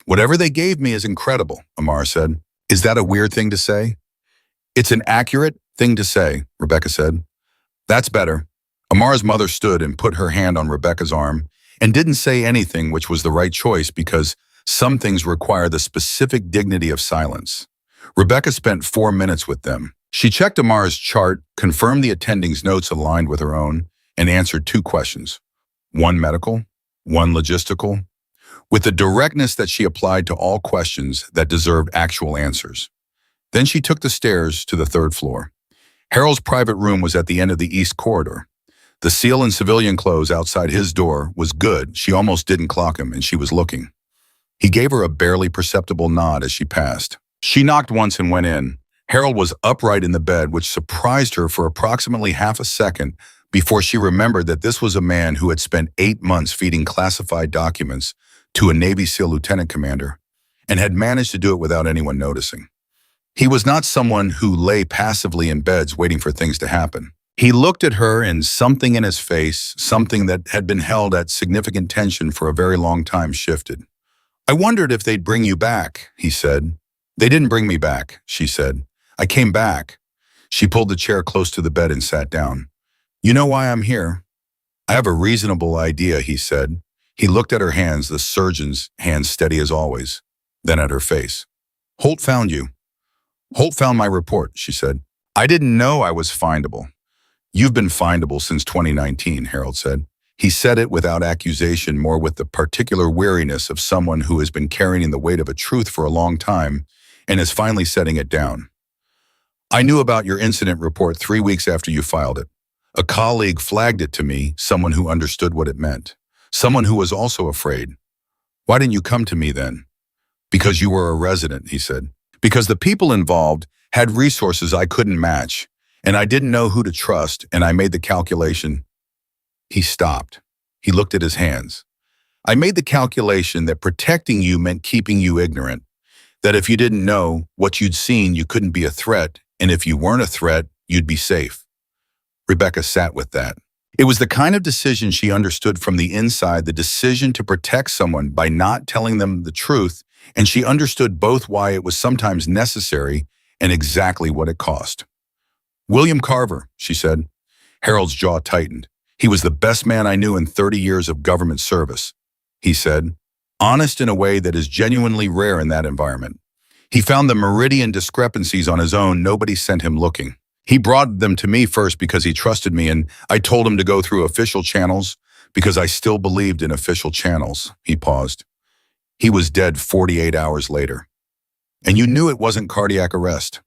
"Whatever they gave me is incredible," Amara said. "Is that a weird thing to say?" "It's an accurate thing to say," Rebecca said. "That's better." Amara's mother stood and put her hand on Rebecca's arm and didn't say anything, which was the right choice because some things require the specific dignity of silence. Rebecca spent 4 minutes with them. She checked Amara's chart, confirmed the attending's notes aligned with her own, and answered 2 questions. One medical, one logistical, with the directness that she applied to all questions that deserved actual answers. Then she took the stairs to the 3rd floor. Harold's private room was at the end of the east corridor. The seal in civilian clothes outside his door was good. She almost didn't clock him, and she was looking. He gave her a barely perceptible nod as she passed. She knocked once and went in. Harold was upright in the bed, which surprised her for approximately half a second before she remembered that this was a man who had spent 8 months feeding classified documents to a Navy SEAL lieutenant commander and had managed to do it without anyone noticing. He was not someone who lay passively in beds waiting for things to happen. He looked at her, and something in his face, something that had been held at significant tension for a very long time, shifted. "I wondered if they'd bring you back," he said. "They didn't bring me back," she said. "I came back." She pulled the chair close to the bed and sat down. "You know why I'm here?" "I have a reasonable idea," he said. He looked at her hands, the surgeon's hands steady as always, then at her face. "Holt found you." "Holt found my report," she said. "I didn't know I was findable." "You've been findable since 2019, Harold said. He said it without accusation, more with the particular weariness of someone who has been carrying the weight of a truth for a long time and is finally setting it down. "I knew about your incident report 3 weeks after you filed it. A colleague flagged it to me, someone who understood what it meant. Someone who was also afraid. Why didn't you come to me then?" "Because you were a resident," he said. "Because the people involved had resources I couldn't match, and I didn't know who to trust, and I made the calculation." He stopped. He looked at his hands. "I made the calculation that protecting you meant keeping you ignorant, that if you didn't know what you'd seen, you couldn't be a threat, and if you weren't a threat, you'd be safe." Rebecca sat with that. It was the kind of decision she understood from the inside, the decision to protect someone by not telling them the truth, and she understood both why it was sometimes necessary and exactly what it cost. "William Carver," she said. Harold's jaw tightened. "He was the best man I knew in 30 years of government service." he said, honest in a way that is genuinely rare in that environment. He found the meridian discrepancies on his own. Nobody sent him looking. He brought them to me first because he trusted me, and I told him to go through official channels because I still believed in official channels. He paused. He was dead 48 hours later. And you knew it wasn't cardiac arrest.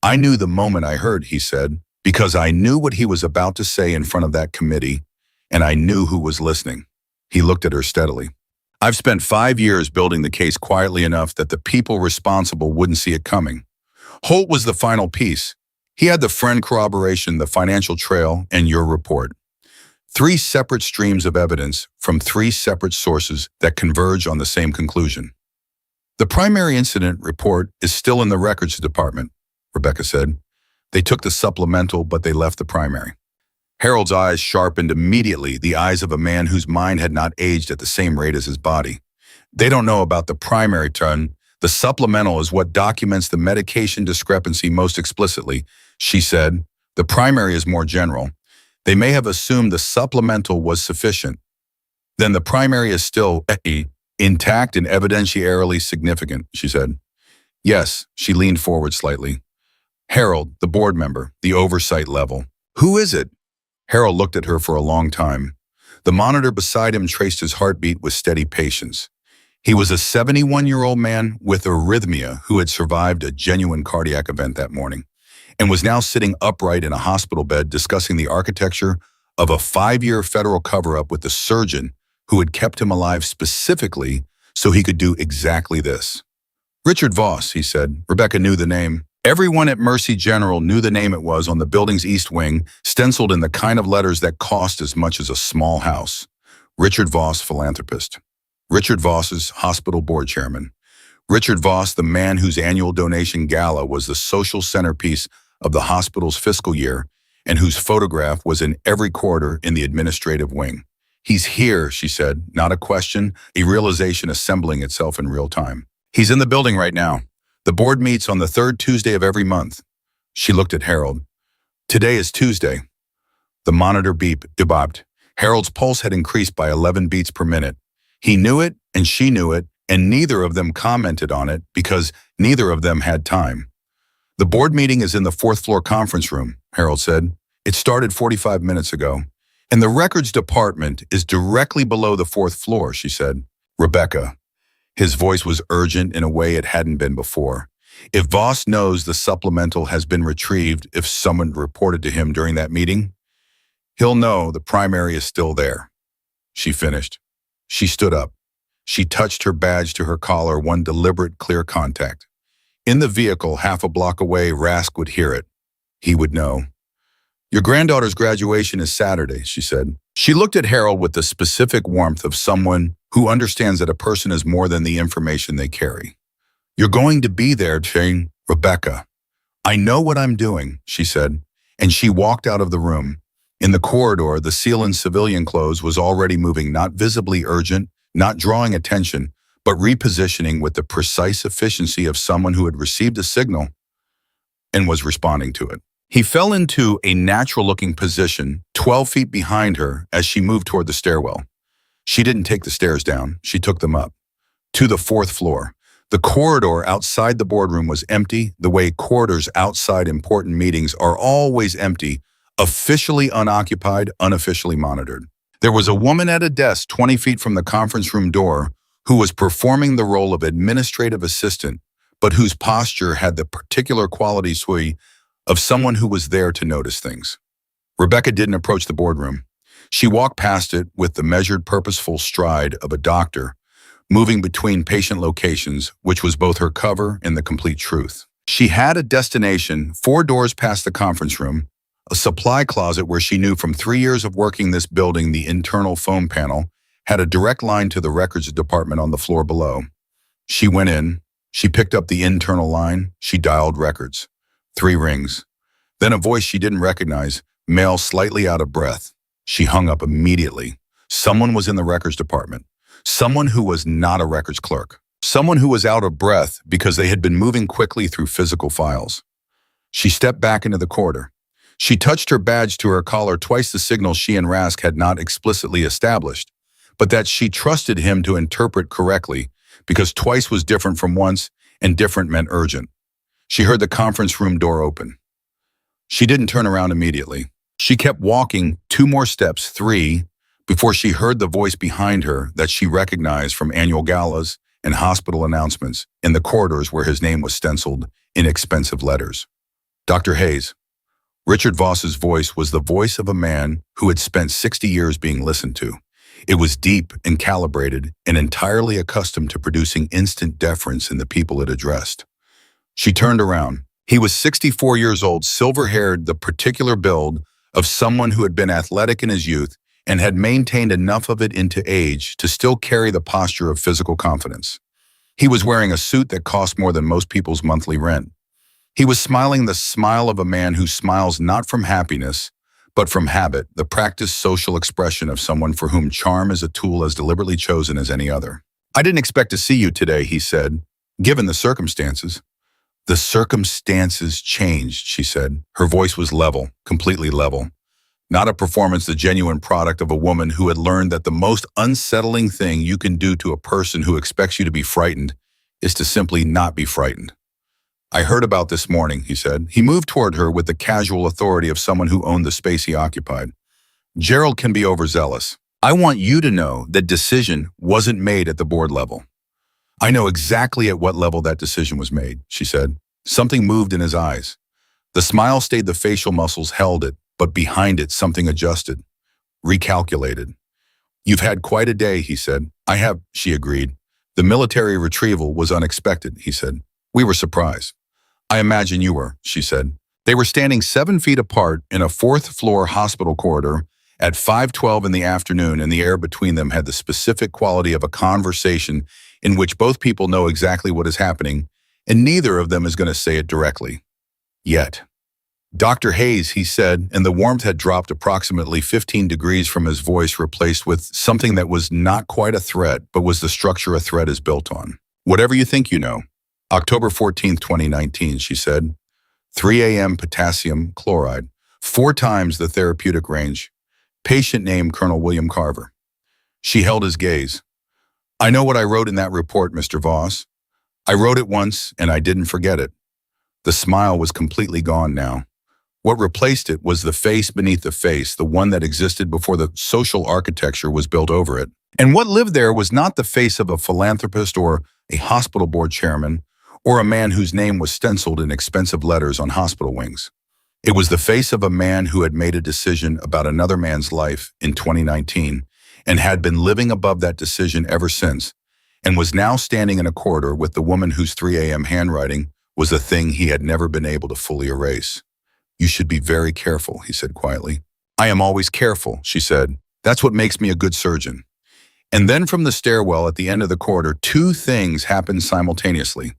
I knew the moment I heard, he said, because I knew what he was about to say in front of that committee, and I knew who was listening. He looked at her steadily. I've spent 5 years building the case quietly enough that the people responsible wouldn't see it coming. Holt was the final piece. He had the friend corroboration, the financial trail, and your report. 3 separate streams of evidence from 3 separate sources that converge on the same conclusion. The primary incident report is still in the records department, Rebecca said. They took the supplemental, but they left the primary. Harold's eyes sharpened immediately, the eyes of a man whose mind had not aged at the same rate as his body. They don't know about the primary turn. The supplemental is what documents the medication discrepancy most explicitly, she said. The primary is more general. They may have assumed the supplemental was sufficient. Then the primary is still intact and evidentiarily significant, she said. Yes, she leaned forward slightly. Harold, the board member, the oversight level. Who is it? Harold looked at her for a long time. The monitor beside him traced his heartbeat with steady patience. He was a 71-year-old man with arrhythmia who had survived a genuine cardiac event that morning and was now sitting upright in a hospital bed discussing the architecture of a 5-year federal cover-up with the surgeon who had kept him alive specifically so he could do exactly this. Richard Voss, he said. Rebecca knew the name. Everyone at Mercy General knew the name it was on the building's east wing, stenciled in the kind of letters that cost as much as a small house. Richard Voss, philanthropist. Richard Voss's hospital board chairman. Richard Voss, the man whose annual donation gala was the social centerpiece of the hospital's fiscal year and whose photograph was in every corridor in the administrative wing. He's here, she said, not a question, a realization assembling itself in real time. He's in the building right now. The board meets on the 3rd Tuesday of every month. She looked at Harold. Today is Tuesday. The monitor bopped. Harold's pulse had increased by 11 beats per minute. He knew it and she knew it, and neither of them commented on it because neither of them had time. The board meeting is in the 4th floor conference room, Harold said. It started 45 minutes ago. And the records department is directly below the 4th floor, she said. Rebecca. His voice was urgent in a way it hadn't been before. If Voss knows the supplemental has been retrieved, if someone reported to him during that meeting, he'll know the primary is still there. She finished. She stood up. She touched her badge to her collar, one deliberate, clear contact. In the vehicle, half a block away, Rask would hear it. He would know. Your granddaughter's graduation is Saturday, she said. She looked at Harold with the specific warmth of someone who understands that a person is more than the information they carry. You're going to be there, Jane. Rebecca. I know what I'm doing, she said, and she walked out of the room. In the corridor, the SEAL in civilian clothes was already moving, not visibly urgent, not drawing attention, but repositioning with the precise efficiency of someone who had received a signal and was responding to it. He fell into a natural-looking position 12 feet behind her as she moved toward the stairwell. She didn't take the stairs down, she took them up. To the 4th floor. The corridor outside the boardroom was empty, the way corridors outside important meetings are always empty, officially unoccupied, unofficially monitored. There was a woman at a desk 20 feet from the conference room door who was performing the role of administrative assistant, but whose posture had the particular quality of someone who was there to notice things. Rebecca didn't approach the boardroom. She walked past it with the measured, purposeful stride of a doctor, moving between patient locations, which was both her cover and the complete truth. She had a destination 4 doors past the conference room, a supply closet where she knew from 3 years of working this building the internal phone panel had a direct line to the records department on the floor below. She went in, she picked up the internal line, she dialed records. 3 rings. Then a voice she didn't recognize, male, slightly out of breath. She hung up immediately. Someone was in the records department. Someone who was not a records clerk. Someone who was out of breath because they had been moving quickly through physical files. She stepped back into the corridor. She touched her badge to her collar, twice the signal she and Rask had not explicitly established, but that she trusted him to interpret correctly, because twice was different from once, and different meant urgent. She heard the conference room door open. She didn't turn around immediately. She kept walking 2 more steps, 3, before she heard the voice behind her that she recognized from annual galas and hospital announcements in the corridors where his name was stenciled in expensive letters. Dr. Hayes. Richard Voss's voice was the voice of a man who had spent 60 years being listened to. It was deep and calibrated and entirely accustomed to producing instant deference in the people it addressed. She turned around. He was 64 years old, silver-haired, the particular build of someone who had been athletic in his youth and had maintained enough of it into age to still carry the posture of physical confidence. He was wearing a suit that cost more than most people's monthly rent. He was smiling the smile of a man who smiles not from happiness, but from habit, the practiced social expression of someone for whom charm is a tool as deliberately chosen as any other. "I didn't expect to see you today," he said, "given the circumstances." "The circumstances changed," she said. Her voice was level, completely level. Not a performance, the genuine product of a woman who had learned that the most unsettling thing you can do to a person who expects you to be frightened is to simply not be frightened. "I heard about this morning," he said. He moved toward her with the casual authority of someone who owned the space he occupied. "Gerald can be overzealous. I want you to know that decision wasn't made at the board level." "I know exactly at what level that decision was made," she said. Something moved in his eyes. The smile stayed, the facial muscles held it, but behind it something adjusted, recalculated. "You've had quite a day," he said. "I have," she agreed. "The military retrieval was unexpected," he said. "We were surprised." "I imagine you were," she said. They were standing 7 feet apart in a 4th-floor hospital corridor at 5:12 in the afternoon, and the air between them had the specific quality of a conversation in which both people know exactly what is happening, and neither of them is going to say it directly. Yet. "Dr. Hayes," he said, and the warmth had dropped approximately 15 degrees from his voice, replaced with something that was not quite a threat, but was the structure a threat is built on. "Whatever you think you know." "October 14th, 2019, she said. 3 a.m. potassium chloride, 4 times the therapeutic range. Patient name Colonel William Carver. She held his gaze. "I know what I wrote in that report, Mr. Voss. I wrote it once, and I didn't forget it." The smile was completely gone now. What replaced it was the face beneath the face, the one that existed before the social architecture was built over it. And what lived there was not the face of a philanthropist or a hospital board chairman, or a man whose name was stenciled in expensive letters on hospital wings. It was the face of a man who had made a decision about another man's life in 2019 and had been living above that decision ever since, and was now standing in a corridor with the woman whose 3 a.m. handwriting was a thing he had never been able to fully erase. "You should be very careful," he said quietly. "I am always careful," she said. "That's what makes me a good surgeon." And then from the stairwell at the end of the corridor, 2 things happened simultaneously.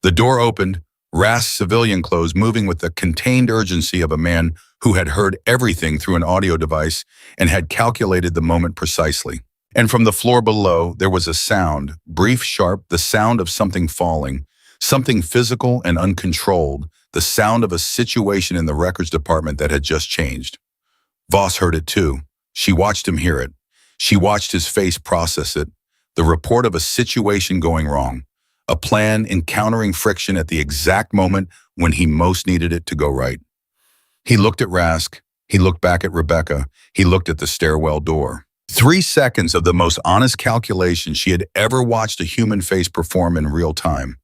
The door opened, Rask's civilian clothes moving with the contained urgency of a man who had heard everything through an audio device and had calculated the moment precisely. And from the floor below, there was a sound, brief, sharp, the sound of something falling, something physical and uncontrolled, the sound of a situation in the records department that had just changed. Voss heard it too. She watched him hear it. She watched his face process it. The report of a situation going wrong. A plan encountering friction at the exact moment when he most needed it to go right. He looked at Rask. He looked back at Rebecca. He looked at the stairwell door. 3 seconds of the most honest calculation she had ever watched a human face perform in real time.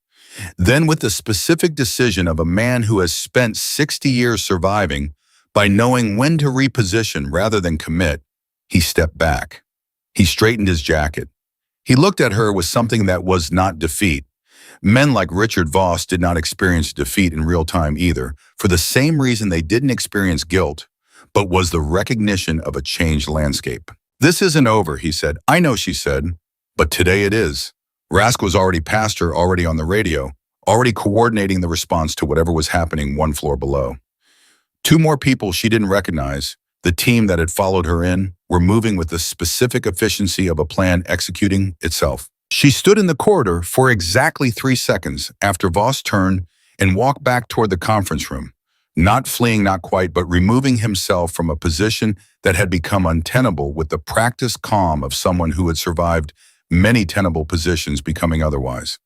Then, with the specific decision of a man who has spent 60 years surviving by knowing when to reposition rather than commit, he stepped back. He straightened his jacket. He looked at her with something that was not defeat. Men like Richard Voss did not experience defeat in real time either, for the same reason they didn't experience guilt, but was the recognition of a changed landscape. "This isn't over," he said. "I know," she said, "but today it is." Rask was already past her, already on the radio, already coordinating the response to whatever was happening 1 floor below. 2 more people she didn't recognize, the team that had followed her in, were moving with the specific efficiency of a plan executing itself. She stood in the corridor for exactly 3 seconds after Voss turned and walked back toward the conference room, Not fleeing, not quite, but removing himself from a position that had become untenable with the practiced calm of someone who had survived many tenable positions becoming otherwise.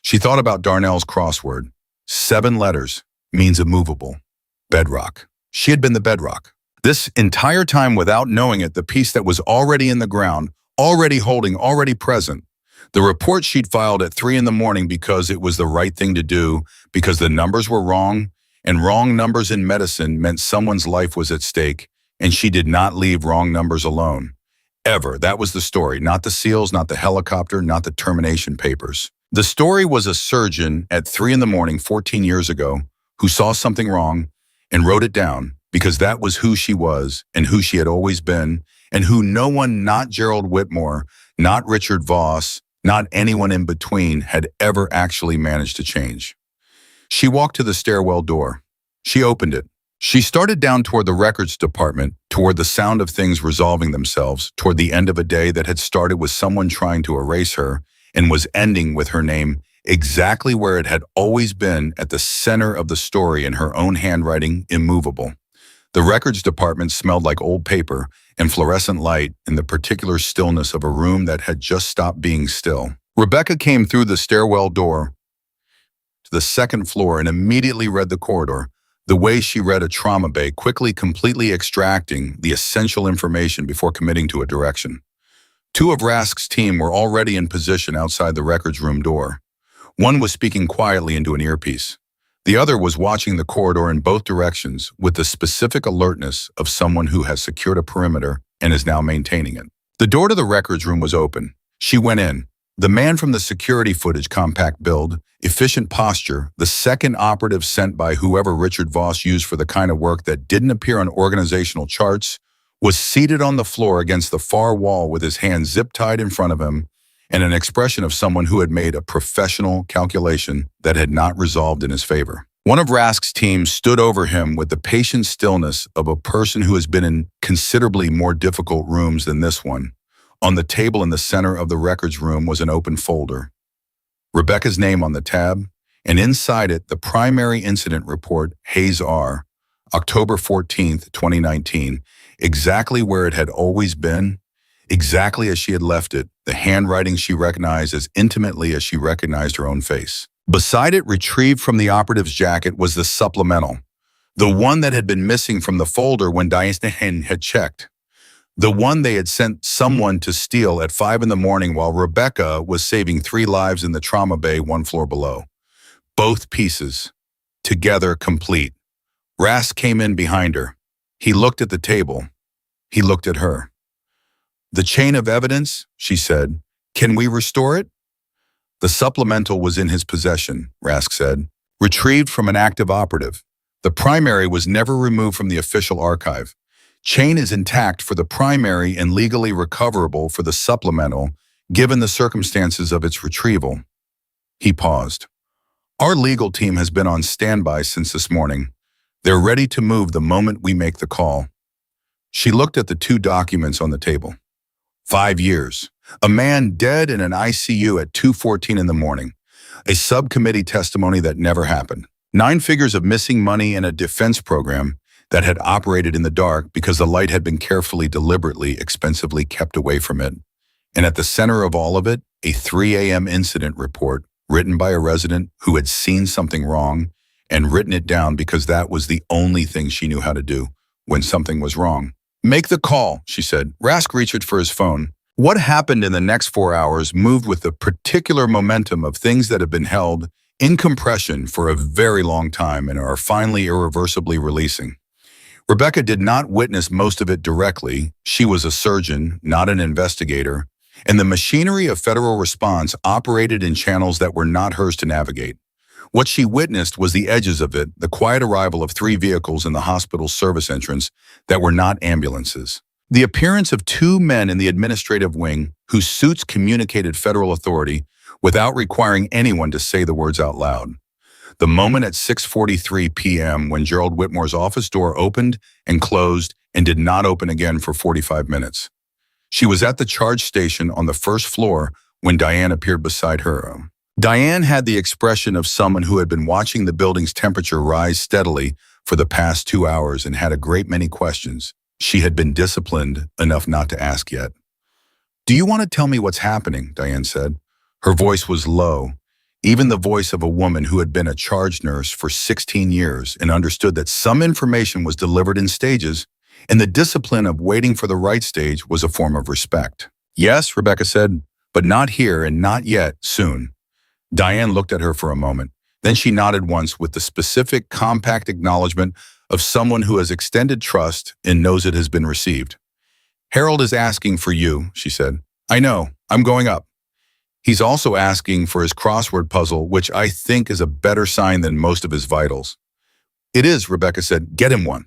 She thought about Darnell's crossword. 7 letters means immovable. Bedrock. She had been the bedrock. This entire time, without knowing it, the piece that was already in the ground, already holding, already present. The report she'd filed at 3 in the morning because it was the right thing to do, because the numbers were wrong, and wrong numbers in medicine meant someone's life was at stake, and she did not leave wrong numbers alone. Ever. That was the story. Not the SEALs, not the helicopter, not the termination papers. The story was a surgeon at 3 in the morning 14 years ago who saw something wrong and wrote it down because that was who she was and who she had always been, and who no one, not Gerald Whitmore, not Richard Voss, not anyone in between, had ever actually managed to change. She walked to the stairwell door. She opened it. She started down toward the records department, toward the sound of things resolving themselves, toward the end of a day that had started with someone trying to erase her and was ending with her name exactly where it had always been, at the center of the story in her own handwriting, immovable. The records department smelled like old paper and fluorescent light in the particular stillness of a room that had just stopped being still. Rebecca came through the stairwell door to the second floor and immediately read the corridor, the way she read a trauma bay, quickly, completely extracting the essential information before committing to a direction. 2 of Rask's team were already in position outside the records room door. One was speaking quietly into an earpiece. The other was watching the corridor in both directions with the specific alertness of someone who has secured a perimeter and is now maintaining it. The door to the records room was open. She went in. The man from the security footage, compact build, efficient posture, the second operative sent by whoever Richard Voss used for the kind of work that didn't appear on organizational charts, was seated on the floor against the far wall with his hands zip-tied in front of him and an expression of someone who had made a professional calculation that had not resolved in his favor. One of Rask's team stood over him with the patient stillness of a person who has been in considerably more difficult rooms than this one. On the table in the center of the records room was an open folder. Rebecca's name on the tab, and inside it the primary incident report, Hayes R., October 14th, 2019, exactly where it had always been, exactly as she had left it, the handwriting she recognized as intimately as she recognized her own face. Beside it, retrieved from the operative's jacket, was the supplemental, the one that had been missing from the folder when Diane had checked, the one they had sent someone to steal at 5 in the morning while Rebecca was saving 3 lives in the trauma bay 1 floor below. Both pieces, together, complete. Rask came in behind her. He looked at the table. He looked at her. "The chain of evidence," she said. "Can we restore it?" The supplemental was in his possession, Rask said, retrieved from an active operative. The primary was never removed from the official archive. Chain is intact for the primary and legally recoverable for the supplemental, given the circumstances of its retrieval. He paused. "Our legal team has been on standby since this morning. They're ready to move the moment we make the call." She looked at the 2 documents on the table. 5 years. A man dead in an ICU at 2:14 in the morning. A subcommittee testimony that never happened. 9 figures of missing money and a defense program that had operated in the dark because the light had been carefully, deliberately, expensively kept away from it. And at the center of all of it, a 3 a.m. incident report written by a resident who had seen something wrong and written it down because that was the only thing she knew how to do when something was wrong. "Make the call," she said. Rask reached for his phone. What happened in the next 4 hours moved with the particular momentum of things that have been held in compression for a very long time and are finally irreversibly releasing. Rebecca did not witness most of it directly. She was a surgeon, not an investigator, and the machinery of federal response operated in channels that were not hers to navigate. What she witnessed was the edges of it, the quiet arrival of 3 vehicles in the hospital's service entrance that were not ambulances. The appearance of 2 men in the administrative wing whose suits communicated federal authority without requiring anyone to say the words out loud. The moment at 6:43 p.m. when Gerald Whitmore's office door opened and closed and did not open again for 45 minutes. She was at the charge station on the first floor when Diane appeared beside her. Diane had the expression of someone who had been watching the building's temperature rise steadily for the past 2 hours and had a great many questions. She had been disciplined enough not to ask yet. "Do you want to tell me what's happening?" Diane said. Her voice was low, even the voice of a woman who had been a charge nurse for 16 years and understood that some information was delivered in stages, and the discipline of waiting for the right stage was a form of respect. "Yes," Rebecca said, "but not here and not yet, soon." Diane looked at her for a moment. Then she nodded once with the specific, compact acknowledgement of someone who has extended trust and knows it has been received. "Harold is asking for you," she said. "I know. I'm going up. He's also asking for his crossword puzzle, which I think is a better sign than most of his vitals." "It is," Rebecca said. "Get him one."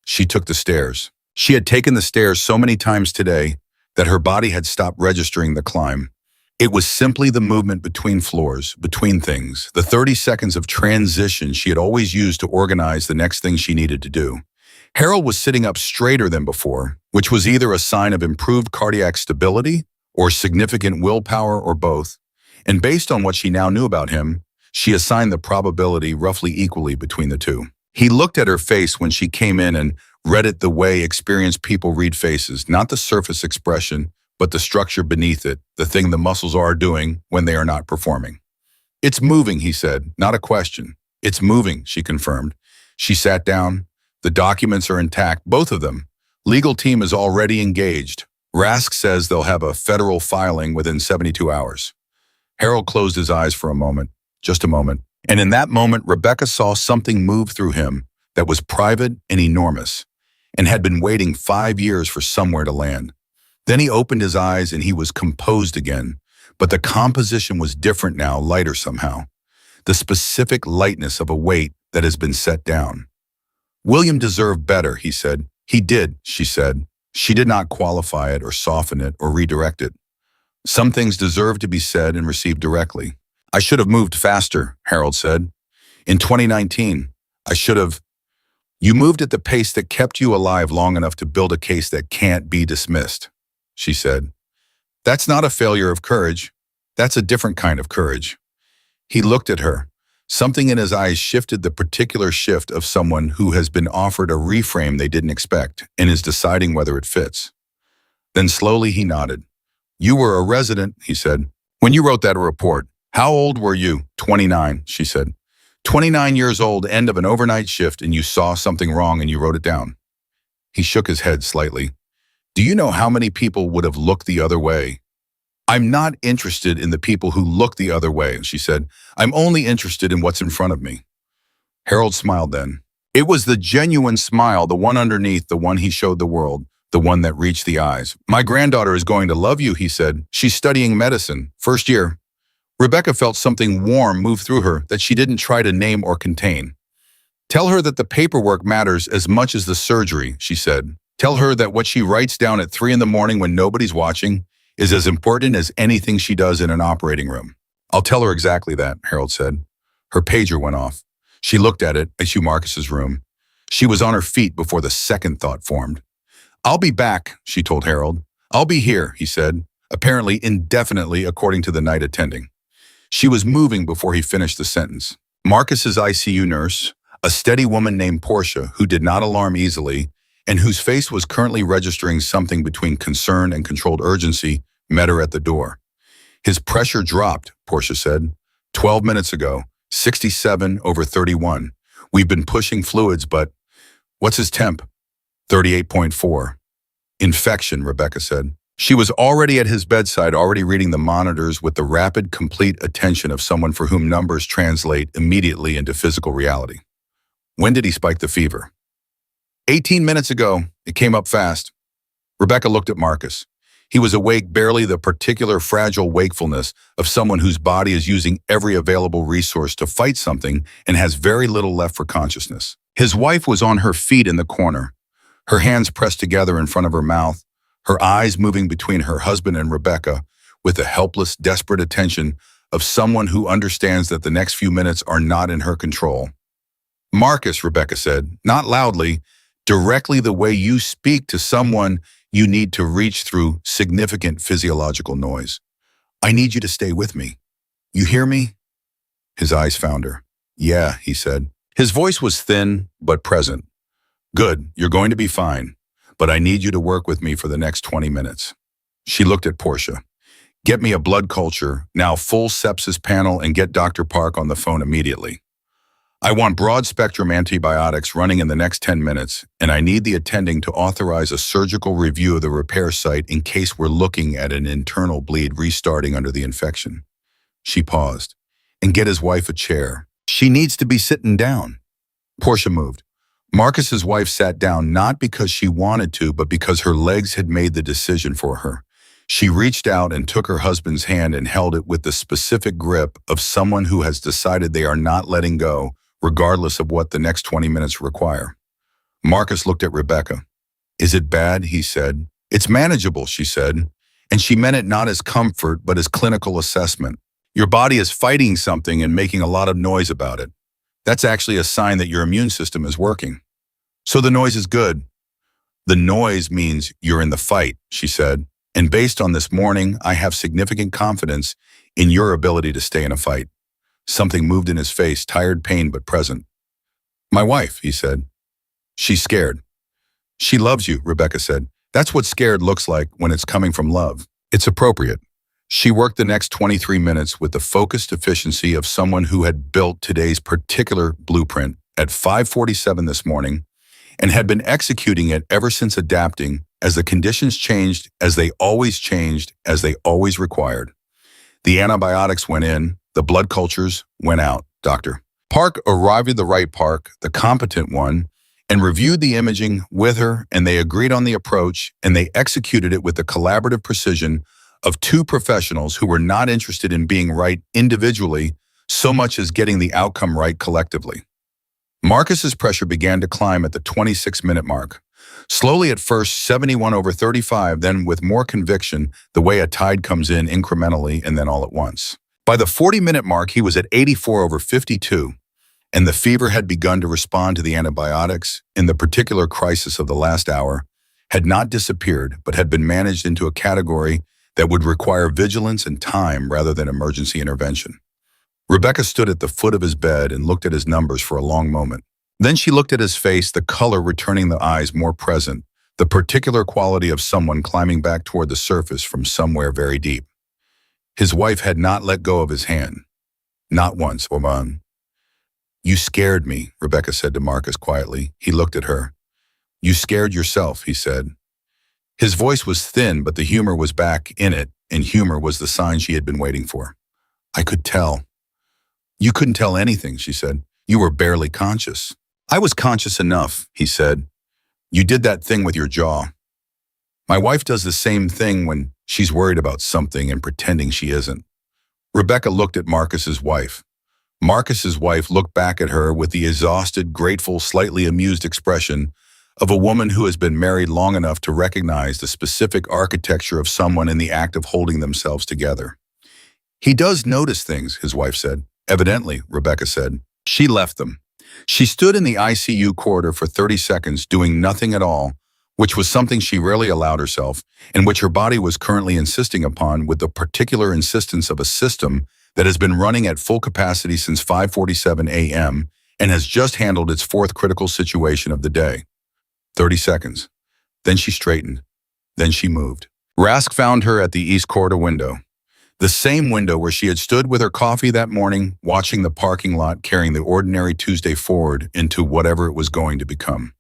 She took the stairs. She had taken the stairs so many times today that her body had stopped registering the climb. It was simply the movement between floors, between things, the 30 seconds of transition she had always used to organize the next thing she needed to do. Harold was sitting up straighter than before, which was either a sign of improved cardiac stability or significant willpower or both. And based on what she now knew about him, she assigned the probability roughly equally between the two. He looked at her face when she came in and read it the way experienced people read faces, not the surface expression, but the structure beneath it, the thing the muscles are doing when they are not performing. "It's moving," he said, "not a question." "It's moving," she confirmed. She sat down. "The documents are intact, both of them. Legal team is already engaged. Rask says they'll have a federal filing within 72 hours. Harold closed his eyes for a moment, just a moment. And in that moment, Rebecca saw something move through him that was private and enormous, and had been waiting 5 years for somewhere to land. Then he opened his eyes and he was composed again, but the composition was different now, lighter somehow. The specific lightness of a weight that has been set down. "William deserved better," he said. "He did," she said. She did not qualify it or soften it or redirect it. "Some things deserve to be said and received directly." "I should have moved faster," Harold said. "In 2019, I should have." "You moved at the pace that kept you alive long enough to build a case that can't be dismissed," she said. "That's not a failure of courage. That's a different kind of courage." He looked at her. Something in his eyes shifted, the particular shift of someone who has been offered a reframe they didn't expect and is deciding whether it fits. Then slowly he nodded. "You were a resident," he said, "when you wrote that report. How old were you?" 29, she said. 29 years old, end of an overnight shift, and you saw something wrong and you wrote it down." He shook his head slightly. "Do you know how many people would have looked the other way?" "I'm not interested in the people who look the other way," she said. "I'm only interested in what's in front of me." Harold smiled then. It was the genuine smile, the one underneath, the one he showed the world, the one that reached the eyes. "My granddaughter is going to love you," he said. "She's studying medicine, first year." Rebecca felt something warm move through her that she didn't try to name or contain. "Tell her that the paperwork matters as much as the surgery," she said. "Tell her that what she writes down at 3 in the morning when nobody's watching is as important as anything she does in an operating room." "I'll tell her exactly that," Harold said. Her pager went off. She looked at it at Hugh Marcus's room. She was on her feet before the second thought formed. "I'll be back," she told Harold. "I'll be here," he said, apparently indefinitely according to the night attending. She was moving before he finished the sentence. Marcus's ICU nurse, a steady woman named Portia who did not alarm easily, and whose face was currently registering something between concern and controlled urgency, met her at the door. "His pressure dropped," Portia said. 12 minutes ago, 67 over 31. We've been pushing fluids, but what's his temp? 38.4. Infection, Rebecca said. She was already at his bedside, already reading the monitors with the rapid, complete attention of someone for whom numbers translate immediately into physical reality. "When did he spike the fever?" 18 minutes ago. It came up fast." Rebecca looked at Marcus. He was awake, barely the particular fragile wakefulness of someone whose body is using every available resource to fight something and has very little left for consciousness. His wife was on her feet in the corner, her hands pressed together in front of her mouth, her eyes moving between her husband and Rebecca with the helpless, desperate attention of someone who understands that the next few minutes are not in her control. "Marcus," Rebecca said, not loudly, directly the way you speak to someone you need to reach through significant physiological noise. "I need you to stay with me. You hear me?" His eyes found her. "Yeah," he said. His voice was thin, but present. Good, you're going to be fine, but I need you to work with me for the next 20 minutes. She looked at Portia. Get me a blood culture, now full sepsis panel, and get Dr. Park on the phone immediately. I want broad-spectrum antibiotics running in the next 10 minutes, and I need the attending to authorize a surgical review of the repair site in case we're looking at an internal bleed restarting under the infection. She paused. And get his wife a chair. She needs to be sitting down. Portia moved. Marcus's wife sat down not because she wanted to, but because her legs had made the decision for her. She reached out and took her husband's hand and held it with the specific grip of someone who has decided they are not letting go, regardless of what the next 20 minutes require. Marcus looked at Rebecca. Is it bad? He said. It's manageable, she said. And she meant it not as comfort, but as clinical assessment. Your body is fighting something and making a lot of noise about it. That's actually a sign that your immune system is working. So the noise is good. The noise means you're in the fight, she said. And based on this morning, I have significant confidence in your ability to stay in a fight. Something moved in his face, tired pain but present. My wife, he said. She's scared. She loves you, Rebecca said. That's what scared looks like when it's coming from love. It's appropriate. She worked the next 23 minutes with the focused efficiency of someone who had built today's particular blueprint at 5:47 this morning and had been executing it ever since, adapting as the conditions changed, as they always changed, as they always required. The antibiotics went in, the blood cultures went out, Dr. Park arrived at the right Park, the competent one, and reviewed the imaging with her, and they agreed on the approach, and they executed it with the collaborative precision of two professionals who were not interested in being right individually so much as getting the outcome right collectively. Marcus's pressure began to climb at the 26-minute mark. Slowly at first, 71/35, then with more conviction, the way a tide comes in incrementally and then all at once. By the 40-minute mark, he was at 84/52, and the fever had begun to respond to the antibiotics, in the particular crisis of the last hour, had not disappeared, but had been managed into a category that would require vigilance and time rather than emergency intervention. Rebecca stood at the foot of his bed and looked at his numbers for a long moment. Then she looked at his face, the color returning, the eyes more present, the particular quality of someone climbing back toward the surface from somewhere very deep. His wife had not let go of his hand. Not once, Oman. You scared me, Rebecca said to Marcus quietly. He looked at her. You scared yourself, he said. His voice was thin, but the humor was back in it, and humor was the sign she had been waiting for. I could tell. You couldn't tell anything, she said. You were barely conscious. I was conscious enough, he said. You did that thing with your jaw. My wife does the same thing when she's worried about something and pretending she isn't. Rebecca looked at Marcus's wife. Marcus's wife looked back at her with the exhausted, grateful, slightly amused expression of a woman who has been married long enough to recognize the specific architecture of someone in the act of holding themselves together. He does notice things, his wife said. Evidently, Rebecca said. She left them. She stood in the ICU corridor for 30 seconds doing nothing at all, which was something she rarely allowed herself, and which her body was currently insisting upon with the particular insistence of a system that has been running at full capacity since 5:47 a.m. and has just handled its fourth critical situation of the day. 30 seconds. Then she straightened. Then she moved. Rask found her at the east corridor window. The same window where she had stood with her coffee that morning, watching the parking lot carrying the ordinary Tuesday forward into whatever it was going to become.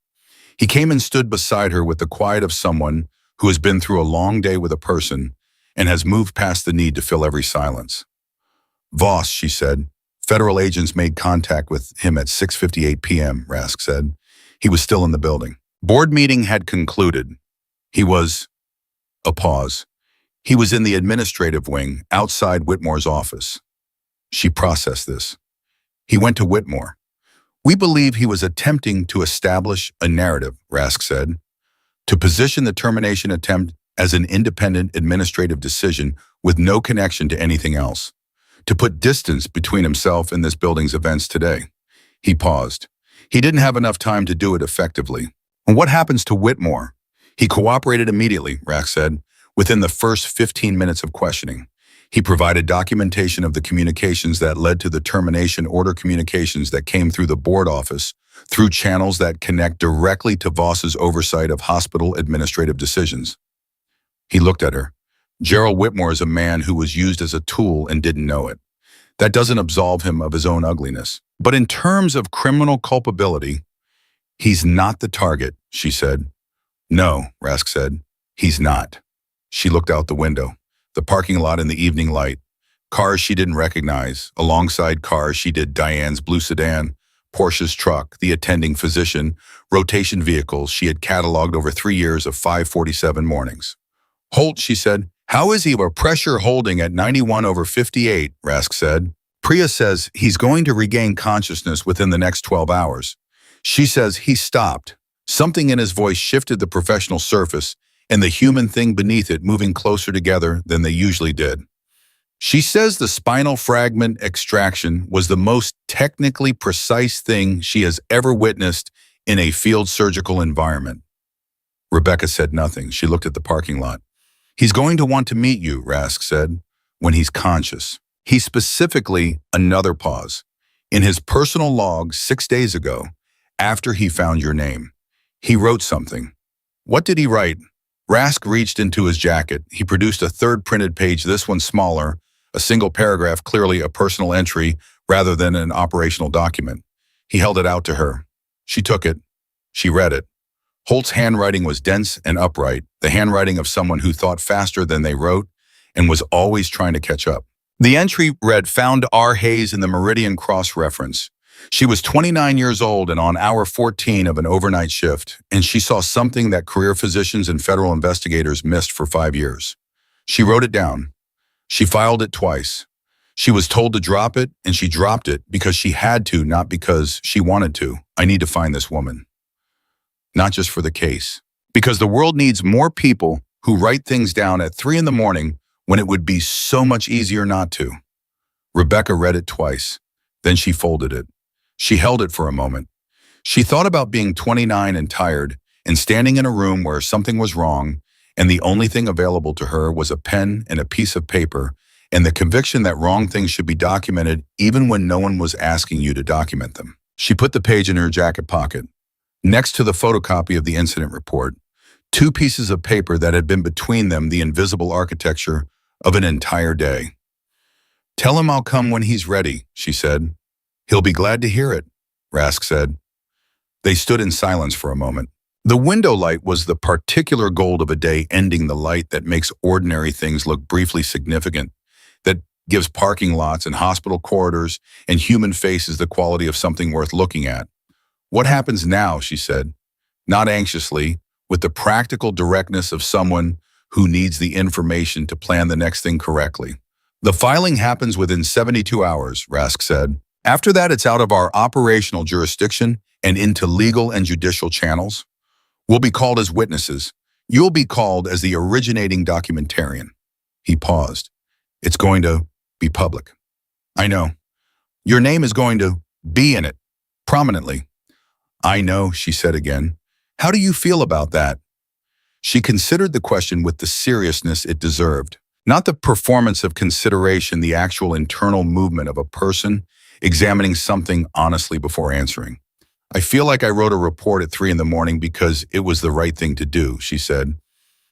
He came and stood beside her with the quiet of someone who has been through a long day with a person and has moved past the need to fill every silence. Voss, she said. Federal agents made contact with him at 6:58 p.m., Rask said. He was still in the building. Board meeting had concluded. He was... A pause. He was in the administrative wing, outside Whitmore's office. She processed this. He went to Whitmore. We believe he was attempting to establish a narrative, Rask said, to position the termination attempt as an independent administrative decision with no connection to anything else, to put distance between himself and this building's events today. He paused. He didn't have enough time to do it effectively. And what happens to Whitmore? He cooperated immediately, Rask said, within the first 15 minutes of questioning. He provided documentation of the communications that led to the termination order, communications that came through the board office, through channels that connect directly to Voss's oversight of hospital administrative decisions. He looked at her. Gerald Whitmore is a man who was used as a tool and didn't know it. That doesn't absolve him of his own ugliness. But in terms of criminal culpability, he's not the target, she said. No, Rask said. He's not. She looked out the window. The parking lot in the evening light. Cars she didn't recognize, alongside cars she did: Diane's blue sedan, Porsche's truck, the attending physician, rotation vehicles she had cataloged over 3 years of 547 mornings. Holt, she said. How is he a pressure holding at 91/58, Rask said. Priya says he's going to regain consciousness within the next 12 hours. She says he stopped. Something in his voice shifted the professional surface and the human thing beneath it, moving closer together than they usually did. She says the spinal fragment extraction was the most technically precise thing she has ever witnessed in a field surgical environment. Rebecca said nothing. She looked at the parking lot. He's going to want to meet you, Rask said, when he's conscious. He specifically, another pause. In his personal log 6 days ago, after he found your name, he wrote something. What did he write? Rask reached into his jacket. He produced a third printed page, this one smaller, a single paragraph, clearly a personal entry rather than an operational document. He held it out to her. She took it. She read it. Holt's handwriting was dense and upright, the handwriting of someone who thought faster than they wrote and was always trying to catch up. The entry read, "Found R. Hayes in the Meridian Cross reference. She was 29 years old and on hour 14 of an overnight shift, and she saw something that career physicians and federal investigators missed for 5 years. She wrote it down. She filed it twice. She was told to drop it, and she dropped it because she had to, not because she wanted to. I need to find this woman. Not just for the case. Because the world needs more people who write things down at 3 a.m. when it would be so much easier not to." Rebecca read it twice. Then she folded it. She held it for a moment. She thought about being 29 and tired and standing in a room where something was wrong, and the only thing available to her was a pen and a piece of paper and the conviction that wrong things should be documented even when no one was asking you to document them. She put the page in her jacket pocket. Next to the photocopy of the incident report, 2 pieces of paper that had been between them the invisible architecture of an entire day. "Tell him I'll come when he's ready," she said. "He'll be glad to hear it," Rask said. They stood in silence for a moment. The window light was the particular gold of a day ending, the light that makes ordinary things look briefly significant, that gives parking lots and hospital corridors and human faces the quality of something worth looking at. "What happens now?" she said, not anxiously, with the practical directness of someone who needs the information to plan the next thing correctly. "The filing happens within 72 hours, Rask said. After that, it's out of our operational jurisdiction and into legal and judicial channels. We'll be called as witnesses. You'll be called as the originating documentarian." He paused. "It's going to be public." "I know. Your name is going to be in it, prominently." "I know," she said again. "How do you feel about that?" She considered the question with the seriousness it deserved. Not the performance of consideration, the actual internal movement of a person examining something honestly before answering. "I feel like I wrote a report at 3 a.m. because it was the right thing to do," she said.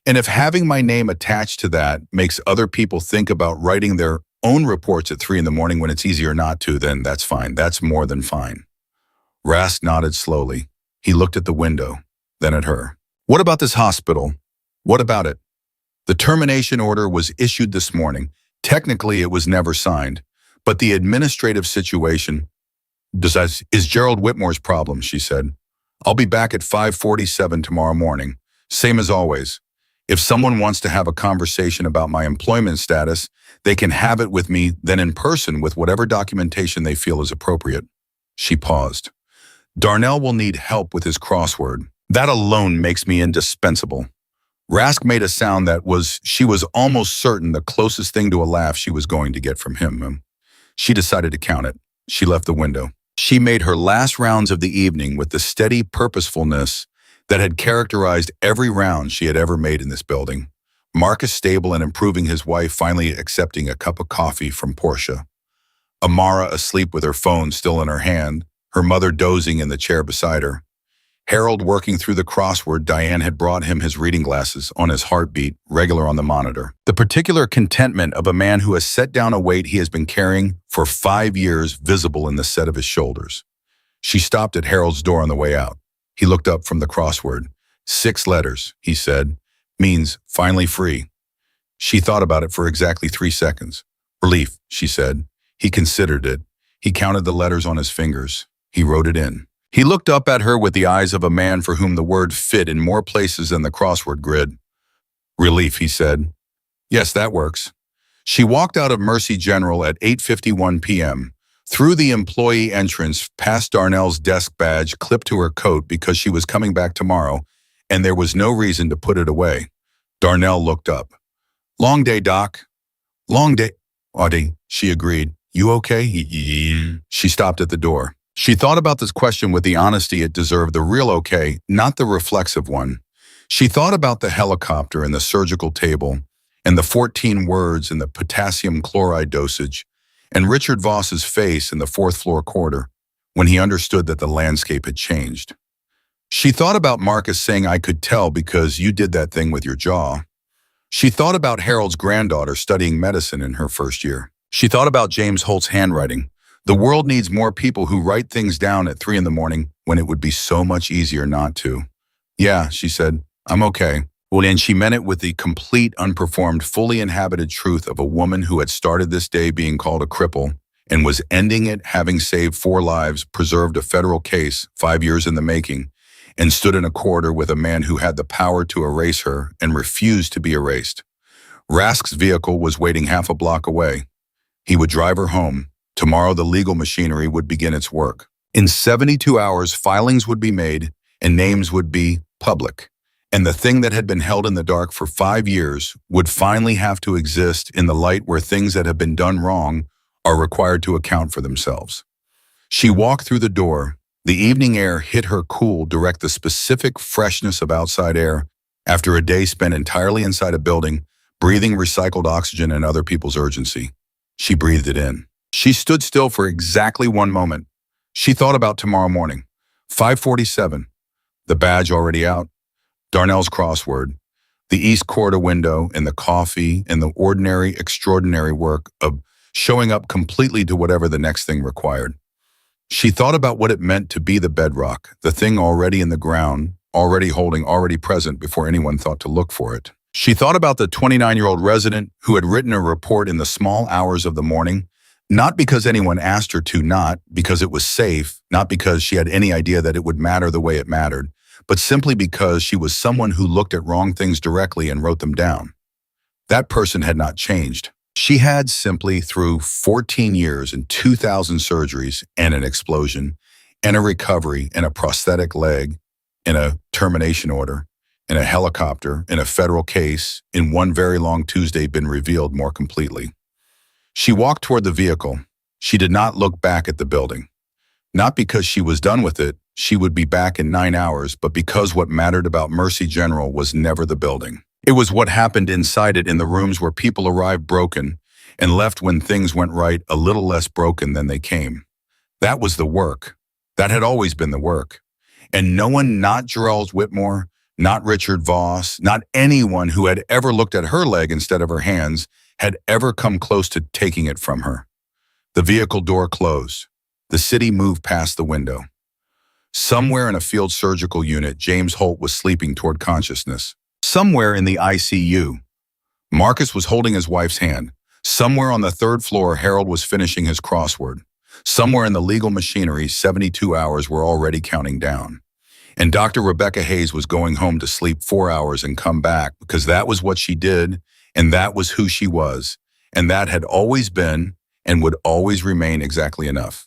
"And if having my name attached to that makes other people think about writing their own reports at 3 a.m. when it's easier not to, then that's fine. That's more than fine." Rask nodded slowly. He looked at the window, then at her. "What about this hospital? What about it?" "The termination order was issued this morning. Technically, it was never signed, but the administrative situation is Gerald Whitmore's problem," she said. "I'll be back at 5:47 tomorrow morning, same as always. If someone wants to have a conversation about my employment status, they can have it with me, then in person with whatever documentation they feel is appropriate." She paused. "Darnell will need help with his crossword. That alone makes me indispensable." Rask made a sound that she was almost certain the closest thing to a laugh she was going to get from him. She decided to count it. She left the window. She made her last rounds of the evening with the steady purposefulness that had characterized every round she had ever made in this building. Marcus stable and improving, his wife finally accepting a cup of coffee from Portia. Amara asleep with her phone still in her hand, her mother dozing in the chair beside her. Harold working through the crossword. Diane had brought him his reading glasses, on his heartbeat, regular on the monitor. The particular contentment of a man who has set down a weight he has been carrying for 5 years visible in the set of his shoulders. She stopped at Harold's door on the way out. He looked up from the crossword. 6 letters, he said, means finally free. She thought about it for exactly 3 seconds. Relief, she said. He considered it. He counted the letters on his fingers. He wrote it in. He looked up at her with the eyes of a man for whom the word fit in more places than the crossword grid. Relief, he said. Yes, that works. She walked out of Mercy General at 8:51 p.m., through the employee entrance, past Darnell's desk badge clipped to her coat because she was coming back tomorrow, and there was no reason to put it away. Darnell looked up. Long day, Doc. Long day. Audie, she agreed. You okay? She stopped at the door. She thought about this question with the honesty it deserved, the real okay, not the reflexive one. She thought about the helicopter and the surgical table, and the 14 words and the potassium chloride dosage, and Richard Voss's face in the 4th floor corridor, when he understood that the landscape had changed. She thought about Marcus saying, I could tell because you did that thing with your jaw. She thought about Harold's granddaughter studying medicine in her first year. She thought about James Holt's handwriting. The world needs more people who write things down at 3 a.m. when it would be so much easier not to. Yeah, she said, I'm okay. Well, and she meant it with the complete, unperformed, fully inhabited truth of a woman who had started this day being called a cripple and was ending it having saved 4 lives, preserved a federal case 5 years in the making, and stood in a corridor with a man who had the power to erase her and refused to be erased. Rask's vehicle was waiting half a block away. He would drive her home. Tomorrow the legal machinery would begin its work. In 72 hours, filings would be made and names would be public. And the thing that had been held in the dark for 5 years would finally have to exist in the light where things that have been done wrong are required to account for themselves. She walked through the door. The evening air hit her cool, direct, the specific freshness of outside air after a day spent entirely inside a building, breathing recycled oxygen and other people's urgency. She breathed it in. She stood still for exactly 1 moment. She thought about tomorrow morning. 5:47. The badge already out. Darnell's crossword. The East Corridor window and the coffee and the ordinary, extraordinary work of showing up completely to whatever the next thing required. She thought about what it meant to be the bedrock, the thing already in the ground, already holding, already present before anyone thought to look for it. She thought about the 29-year-old resident who had written a report in the small hours of the morning, not because anyone asked her to, not because it was safe, not because she had any idea that it would matter the way it mattered, but simply because she was someone who looked at wrong things directly and wrote them down. That person had not changed. She had simply, through 14 years and 2,000 surgeries and an explosion and a recovery and a prosthetic leg and a termination order and a helicopter and a federal case in one very long Tuesday been revealed more completely. She walked toward the vehicle. She did not look back at the building. Not because she was done with it, she would be back in 9 hours, but because what mattered about Mercy General was never the building. It was what happened inside it, in the rooms where people arrived broken and left when things went right a little less broken than they came. That was the work. That had always been the work. And no one, not Gerald Whitmore, not Richard Voss, not anyone who had ever looked at her leg instead of her hands, had ever come close to taking it from her. The vehicle door closed. The city moved past the window. Somewhere in a field surgical unit, James Holt was sleeping toward consciousness. Somewhere in the ICU, Marcus was holding his wife's hand. Somewhere on the 3rd floor, Harold was finishing his crossword. Somewhere in the legal machinery, 72 hours were already counting down. And Dr. Rebecca Hayes was going home to sleep 4 hours and come back, because that was what she did, and that was who she was, and that had always been and would always remain exactly enough.